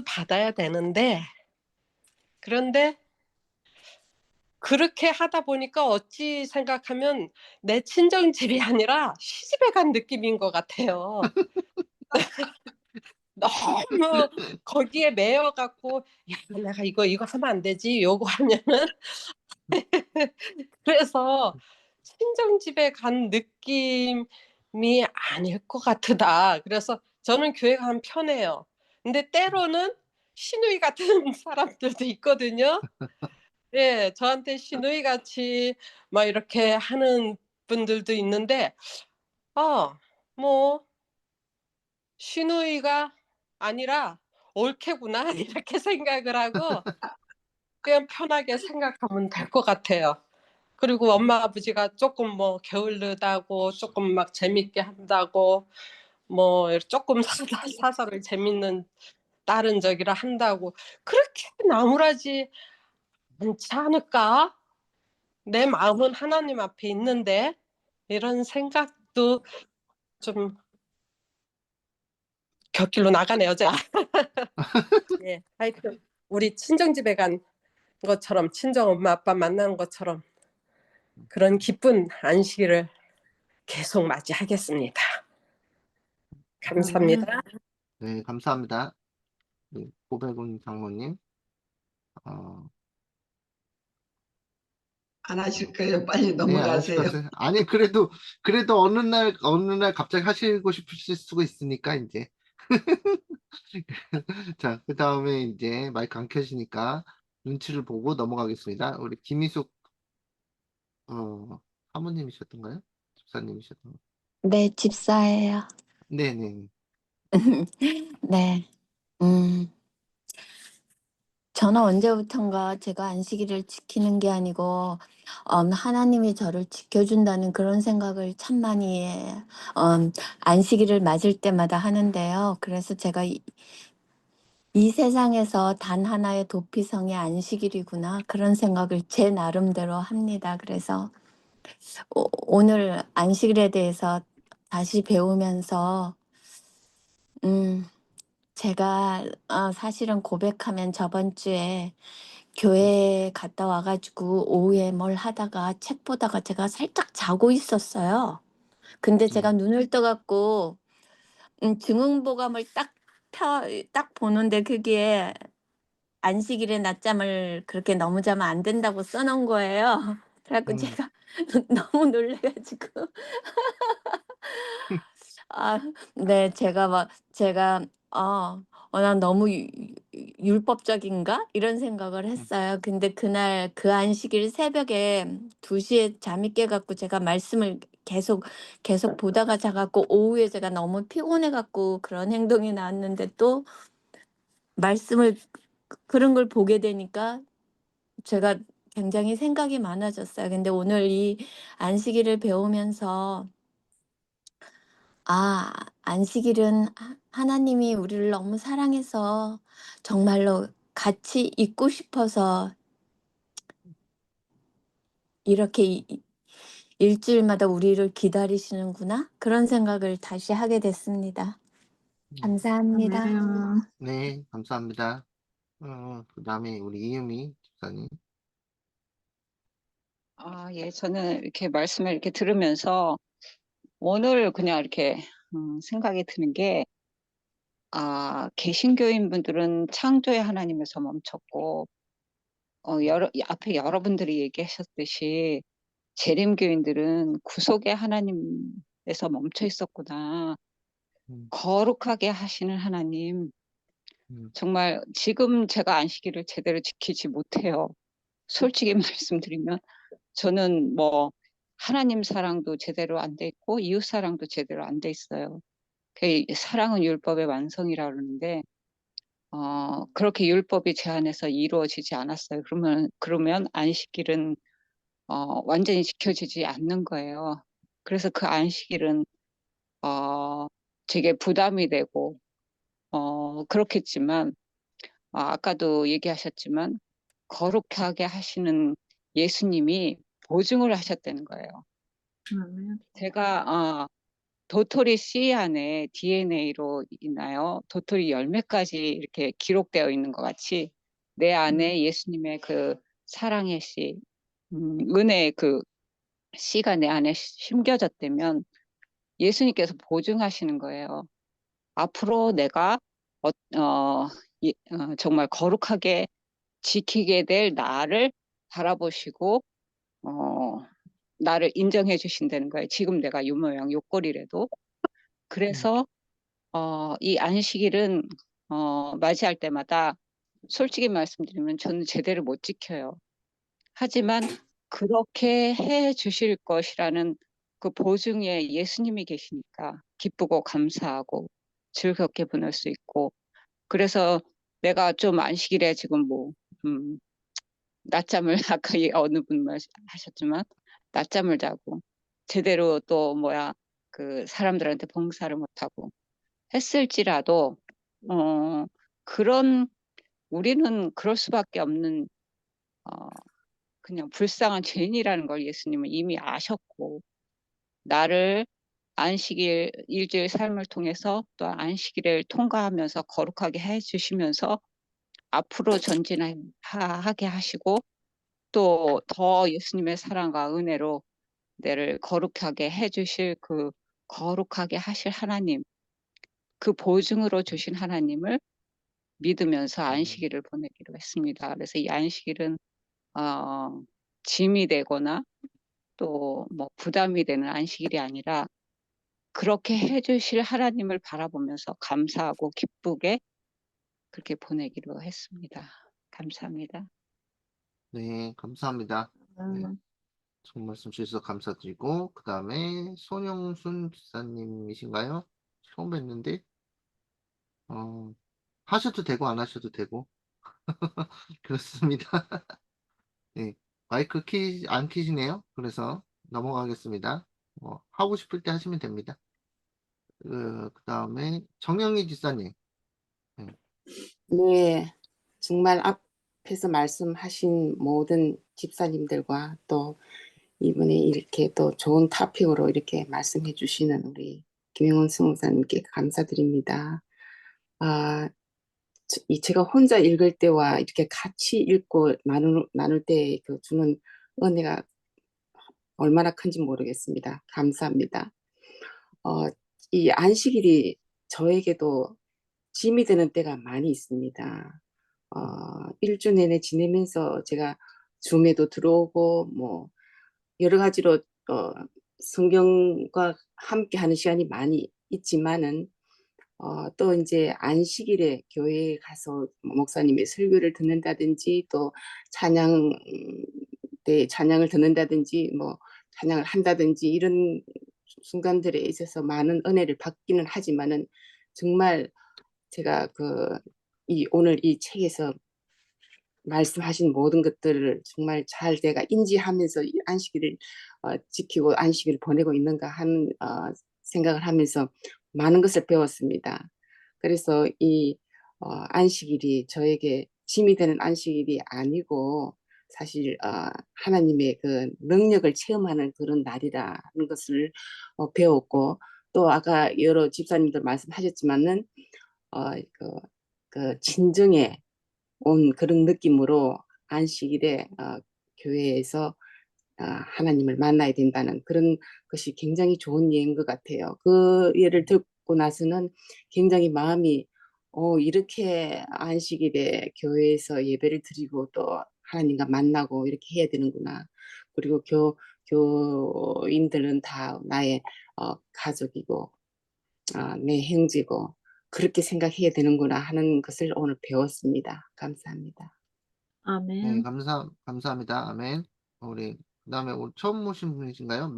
받아야 되는데, 그런데 그렇게 하다 보니까 어찌 생각하면 내 친정집이 아니라 시집에 간 느낌인 것 같아요. 너무 거기에 매여갖고, 야, 내가 이거 하면 안 되지, 요구하면은. 그래서 친정집에 간 느낌이 아닐 것 같다. 그래서 저는 교회 가면 편해요. 근데 때로는 시누이 같은 사람들도 있거든요. 예, 저한테 시누이 같이 막 이렇게 하는 분들도 있는데, 뭐, 시누이가 아니라 올케구나, 이렇게 생각을 하고, 그냥 편하게 생각하면 될 것 같아요. 그리고 엄마 아버지가 조금 뭐 게을르다고, 조금 막 재밌게 한다고, 뭐 조금 사설을 재밌는 다른 저기라 한다고, 그렇게 나무라지 않지 않을까? 내 마음은 하나님 앞에 있는데, 이런 생각도 좀 곁길로 나가네요, 제가. 예, 하여튼 우리 친정집에 간 것처럼, 친정 엄마 아빠 만난 것처럼 그런 기쁜 안식일을 계속 맞이하겠습니다. 감사합니다. 네, 감사합니다. 네, 고백은 장모님. 어, 안 하실 거예요? 빨리 네, 안 하실 것 넘어가세요. 같아요. 아니, 그래도 어느 날 갑자기 하시고 싶으실 수가 있으니까, 이제. 자, 그 다음에 이제 마이크 안 켜지니까 눈치를 보고 넘어가겠습니다. 우리 김희숙, 사모님이셨던가요? 집사님이셨던가요? 네, 집사예요. 네네. 네. 음, 저는 언제부턴가 제가 안식일을 지키는 게 아니고, 하나님이 저를 지켜준다는 그런 생각을 참 많이, 안식일을 맞을 때마다 하는데요. 그래서 제가 이 세상에서 단 하나의 도피성이 안식일이구나. 그런 생각을 제 나름대로 합니다. 그래서 오늘 안식일에 대해서 다시 배우면서, 음, 제가 사실은 고백하면 저번 주에 교회 갔다 와가지고 오후에 뭘 하다가 책 보다가 제가 살짝 자고 있었어요. 근데 제가 눈을 떠갖고 증응보감을 딱 보는데 그게 안식일에 낮잠을 그렇게 너무 자면 안 된다고 써놓은 거예요. 그래갖고 음, 제가 너무 놀래가지고 네, 제가 난 너무 율법적인가? 이런 생각을 음, 했어요. 근데 그날 그 안식일 새벽에 2시에 잠이 깨갖고 제가 말씀을 계속 보다가 자갖고 오후에 제가 너무 피곤해갖고 그런 행동이 나왔는데 또 말씀을 그런 걸 보게 되니까 제가 굉장히 생각이 많아졌어요. 근데 오늘 이 안식일을 배우면서 안식일은 하나님이 우리를 너무 사랑해서 정말로 같이 있고 싶어서 이렇게 일주일마다 우리를 기다리시는구나. 그런 생각을 다시 하게 됐습니다. 음. 감사합니다. 아멘. 네, 감사합니다. 그 다음에 우리 이유미 집사님. 예, 저는 이렇게 말씀을 이렇게 들으면서 오늘 그냥 이렇게 생각이 드는 게, 개신교인 분들은 창조의 하나님에서 멈췄고, 앞에 여러분들이 얘기하셨듯이 재림교인들은 구속의 하나님에서 멈춰 있었구나. 음, 거룩하게 하시는 하나님, 정말 지금 제가 안식일을 제대로 지키지 못해요. 솔직히 말씀드리면 저는 뭐 하나님 사랑도 제대로 안 돼 있고 이웃 사랑도 제대로 안 돼 있어요. 그 사랑은 율법의 완성이라 그러는데 그렇게 율법이 제 안에서 이루어지지 않았어요. 그러면 안식일은 완전히 지켜지지 않는 거예요. 그래서 그 안식일은 되게 부담이 되고 그렇겠지만 아까도 얘기하셨지만 거룩하게 하시는 예수님이 보증을 하셨다는 거예요. 제가 도토리 씨 안에 DNA로 있나요? 도토리 열매까지 이렇게 기록되어 있는 것 같이 내 안에 예수님의 그 사랑의 씨, 은혜의 그 씨가 내 안에 심겨졌다면 예수님께서 보증하시는 거예요. 앞으로 내가 정말 거룩하게 지키게 될 나를 바라보시고 나를 인정해 주신다는 거예요. 지금 내가 이 모양 요꼴이라도. 그래서 이 안식일은 맞이할 때마다 솔직히 말씀드리면 저는 제대로 못 지켜요. 하지만 그렇게 해 주실 것이라는 그 보증에 예수님이 계시니까 기쁘고 감사하고 즐겁게 보낼 수 있고 그래서 내가 좀 안식일에 지금 뭐 낮잠을 아까 어느 분 하셨지만 낮잠을 자고 제대로 또 그 사람들한테 봉사를 못하고 했을지라도 그런 우리는 그럴 수밖에 없는 그냥 불쌍한 죄인이라는 걸 예수님은 이미 아셨고 나를 안식일 일주일 삶을 통해서 또 안식일을 통과하면서 거룩하게 해주시면서 앞으로 전진하게 하시고 또 더 예수님의 사랑과 은혜로 내를 거룩하게 해주실 그 거룩하게 하실 하나님 그 보증으로 주신 하나님을 믿으면서 안식일을 보내기로 했습니다. 그래서 이 안식일은 짐이 되거나 또 뭐 부담이 되는 안식일이 아니라 그렇게 해주실 하나님을 바라보면서 감사하고 기쁘게 그렇게 보내기로 했습니다. 감사합니다. 네, 감사합니다. 네, 좋은 말씀 주셔서 감사드리고, 그 다음에 손영순 집사님이신가요? 처음 뵀는데, 하셔도 되고, 안 하셔도 되고, 그렇습니다. 네, 마이크 안 키시네요. 그래서 넘어가겠습니다. 하고 싶을 때 하시면 됩니다. 그 다음에 정영희 집사님. 네, 네, 정말 앞에서 말씀하신 모든 집사님들과 또 이번에 이렇게 또 좋은 토픽으로 이렇게 말씀해 주시는 우리 김영원 성사님께 감사드립니다. 제가 혼자 읽을 때와 이렇게 같이 읽고 나눌 때 그 주는 은혜가 얼마나 큰지 모르겠습니다. 감사합니다. 이 안식일이 저에게도 짐이 되는 때가 많이 있습니다. 일주 내내 지내면서 제가 줌에도 들어오고 뭐 여러 가지로 성경과 함께 하는 시간이 많이 있지만은 또 이제 안식일에 교회에 가서 목사님의 설교를 듣는다든지 또 찬양 때 찬양을 듣는다든지 뭐 찬양을 한다든지 이런 순간들에 있어서 많은 은혜를 받기는 하지만은 정말 제가 오늘 이 책에서 말씀하신 모든 것들을 정말 잘 내가 인지하면서 이 안식일을 지키고 안식일을 보내고 있는가 하는 생각을 하면서 많은 것을 배웠습니다. 그래서 이 안식일이 저에게 짐이 되는 안식일이 아니고 사실 하나님의 그 능력을 체험하는 그런 날이라는 것을 배웠고 또 아까 여러 집사님들 말씀하셨지만은 그 진정에 온 그런 느낌으로 안식일에 교회에서 하나님을 만나야 된다는 그런 것이 굉장히 좋은 예인 것 같아요. 그 예를 듣고 나서는 굉장히 마음이 이렇게 안식일에 교회에서 예배를 드리고 또 하나님과 만나고 이렇게 해야 되는구나. 그리고 교인들은 다 나의 가족이고 내 형제고 그렇게 생각해야 되는구나 하는 것을 오늘 배웠습니다. 감사합니다. 네, 아멘. 감사합니다. 아멘. 우리 그다음에 오늘 처음 오신 분이신가요?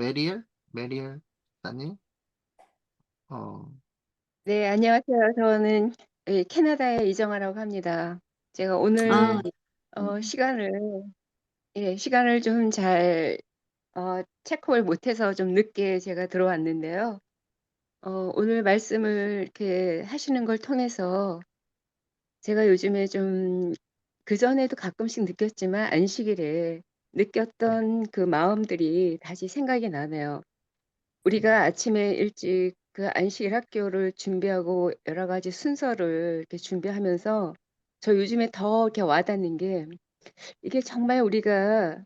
메리엘 사님. 어, 네, 안녕하세요. 저는 캐나다에 이정아라고 합니다. 제가 오늘 아, 시간을 좀 잘 체크를 못해서 좀 늦게 제가 들어왔는데요. 오늘 말씀을 이렇게 하시는 걸 통해서 제가 요즘에 좀 그전에도 가끔씩 느꼈지만 안식일에 느꼈던 그 마음들이 다시 생각이 나네요. 우리가 아침에 일찍 그 안식일 학교를 준비하고 여러 가지 순서를 이렇게 준비하면서 저 요즘에 더 이렇게 와닿는 게 이게 정말 우리가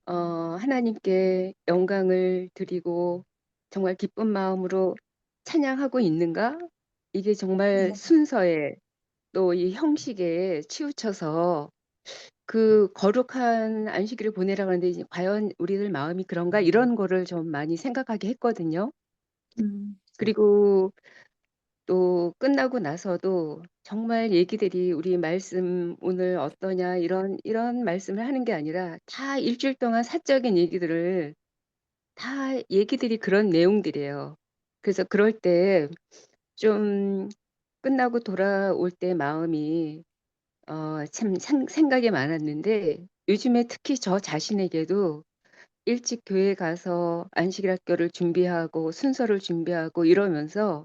하나님께 영광을 드리고 정말 기쁜 마음으로 찬양하고 있는가? 이게 정말 순서에 또 이 형식에 치우쳐서 그 거룩한 안식일을 보내라고 하는데 이제 과연 우리들 마음이 그런가? 이런 거를 좀 많이 생각하게 했거든요. 그리고 또 끝나고 나서도 정말 얘기들이 우리 말씀 오늘 어떠냐 이런 말씀을 하는 게 아니라 다 일주일 동안 사적인 얘기들을 다 얘기들이 그런 내용들이에요. 그래서 그럴 때 좀 끝나고 돌아올 때 마음이 참 생각이 많았는데 요즘에 특히 저 자신에게도 일찍 교회 가서 안식일 학교를 준비하고 순서를 준비하고 이러면서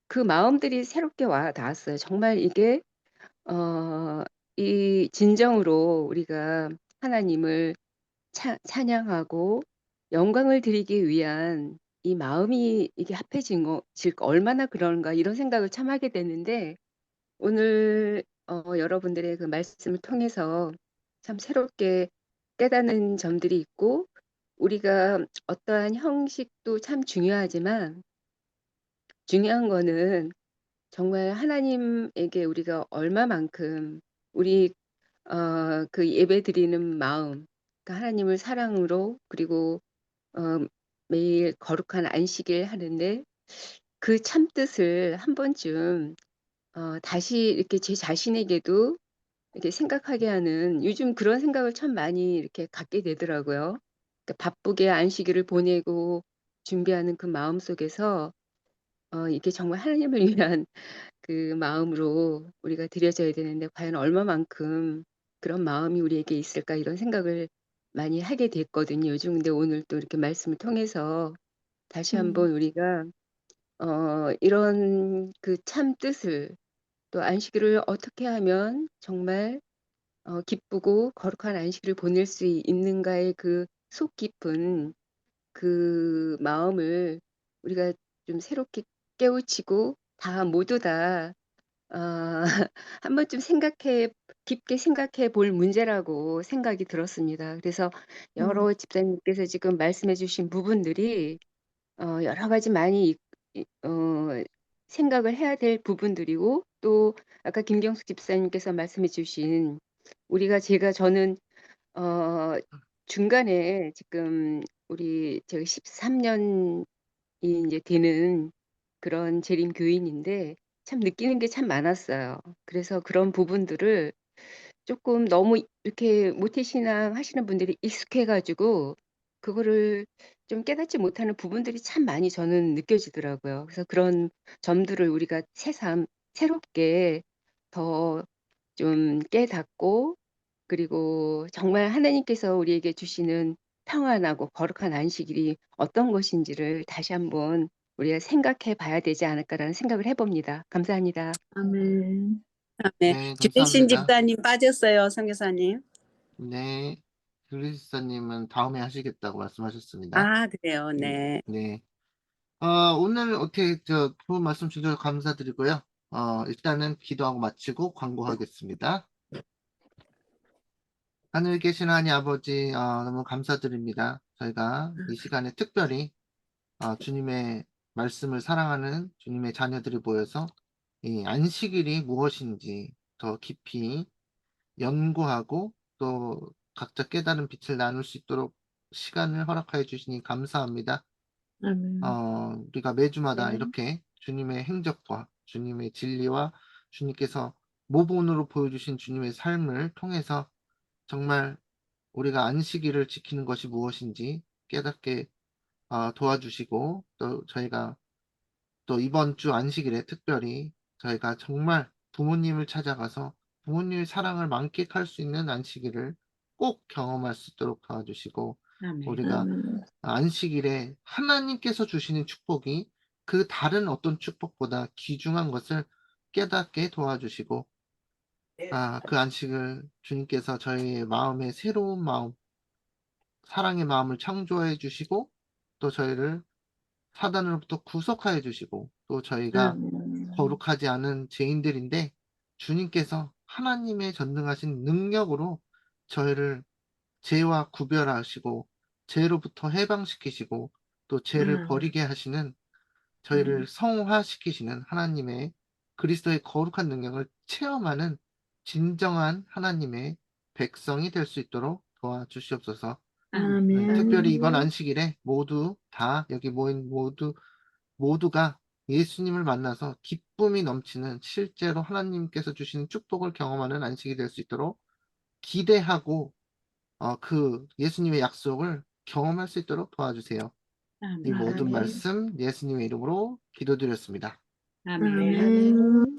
그 마음들이 새롭게 와 닿았어요. 정말 이게 어 이 진정으로 우리가 하나님을 찬양하고 영광을 드리기 위한 이 마음이 이게 합해진 질까 얼마나 그런가 이런 생각을 참 하게 됐는데 오늘 여러분들의 그 말씀을 통해서 참 새롭게 깨닫는 점들이 있고 우리가 어떠한 형식도 참 중요하지만 중요한 거는 정말 하나님에게 우리가 얼마만큼 우리 그 예배드리는 마음, 그러니까 하나님을 사랑으로 그리고 어 매일 거룩한 안식일 하는데 그 참뜻을 한 번쯤 다시 이렇게 제 자신에게도 이렇게 생각하게 하는 요즘 그런 생각을 참 많이 이렇게 갖게 되더라고요. 그러니까 바쁘게 안식일을 보내고 준비하는 그 마음속에서 이게 정말 하나님을 위한 그 마음으로 우리가 드려져야 되는데 과연 얼마만큼 그런 마음이 우리에게 있을까 이런 생각을 많이 하게 됐거든요. 요즘 근데 오늘 또 이렇게 말씀을 통해서 다시 한번 우리가 이런 그 참 뜻을 또 안식일을 어떻게 하면 정말 기쁘고 거룩한 안식일을 보낼 수 있는가의 그 속 깊은 그 마음을 우리가 좀 새롭게 깨우치고 다 모두 다 한 번쯤 깊게 생각해 볼 문제라고 생각이 들었습니다. 그래서 여러 집사님께서 지금 말씀해 주신 부분들이 여러 가지 많이 생각을 해야 될 부분들이고 또 아까 김경숙 집사님께서 말씀해 주신 저는 어 중간에 지금 제가 13년이 이제 되는 그런 재림 교인인데 참 느끼는 게 참 많았어요. 그래서 그런 부분들을 조금 너무 이렇게 모태신앙 하시는 분들이 익숙해 가지고 그거를 좀 깨닫지 못하는 부분들이 참 많이 저는 느껴지더라고요. 그래서 그런 점들을 우리가 새삼 새롭게 더 좀 깨닫고 그리고 정말 하나님께서 우리에게 주시는 평안하고 거룩한 안식일이 어떤 것인지를 다시 한번 우리가 생각해 봐야 되지 않을까라는 생각을 해 봅니다. 감사합니다. 아멘. 네, 네, 주대신 감사합니다. 집사님 빠졌어요, 선교사님. 네, 그리스사님은 다음에 하시겠다고 말씀하셨습니다. 아, 그래요. 네. 네. 오늘 어떻게 좋은 말씀 주셔서 감사드리고요. 일단은 기도하고 마치고 광고하겠습니다. 하늘 계신 하나님 아버지, 너무 감사드립니다. 저희가 이 시간에 특별히 주님의 말씀을 사랑하는 주님의 자녀들이 모여서 이 안식일이 무엇인지 더 깊이 연구하고 또 각자 깨달은 빛을 나눌 수 있도록 시간을 허락하여 주시니 감사합니다. 아멘. 우리가 매주마다 네. 이렇게 주님의 행적과 주님의 진리와 주님께서 모본으로 보여주신 주님의 삶을 통해서 정말 우리가 안식일을 지키는 것이 무엇인지 깨닫게 도와주시고, 또 저희가 또 이번 주 안식일에 특별히 저희가 정말 부모님을 찾아가서 부모님의 사랑을 만끽할 수 있는 안식일을 꼭 경험할 수 있도록 도와주시고, 아멘. 우리가 아멘. 안식일에 하나님께서 주시는 축복이 그 다른 어떤 축복보다 귀중한 것을 깨닫게 도와주시고, 그 안식을 주님께서 저희의 마음에 새로운 마음, 사랑의 마음을 창조해 주시고, 또 저희를 사단으로부터 구속하여 주시고, 또 저희가 아멘. 거룩하지 않은 죄인들인데 주님께서 하나님의 전능하신 능력으로 저희를 죄와 구별하시고 죄로부터 해방시키시고 또 죄를 아멘. 버리게 하시는, 저희를 성화시키시는 하나님의 그리스도의 거룩한 능력을 체험하는 진정한 하나님의 백성이 될 수 있도록 도와주시옵소서. 아멘. 특별히 이번 안식일에 모두 다 여기 모인 모두가 예수님을 만나서 기쁨이 넘치는, 실제로 하나님께서 주시는 축복을 경험하는 안식이 될 수 있도록 기대하고 그 예수님의 약속을 경험할 수 있도록 도와주세요. 이 아멘. 모든 아멘. 말씀 예수님의 이름으로 기도드렸습니다. 아멘. 아멘.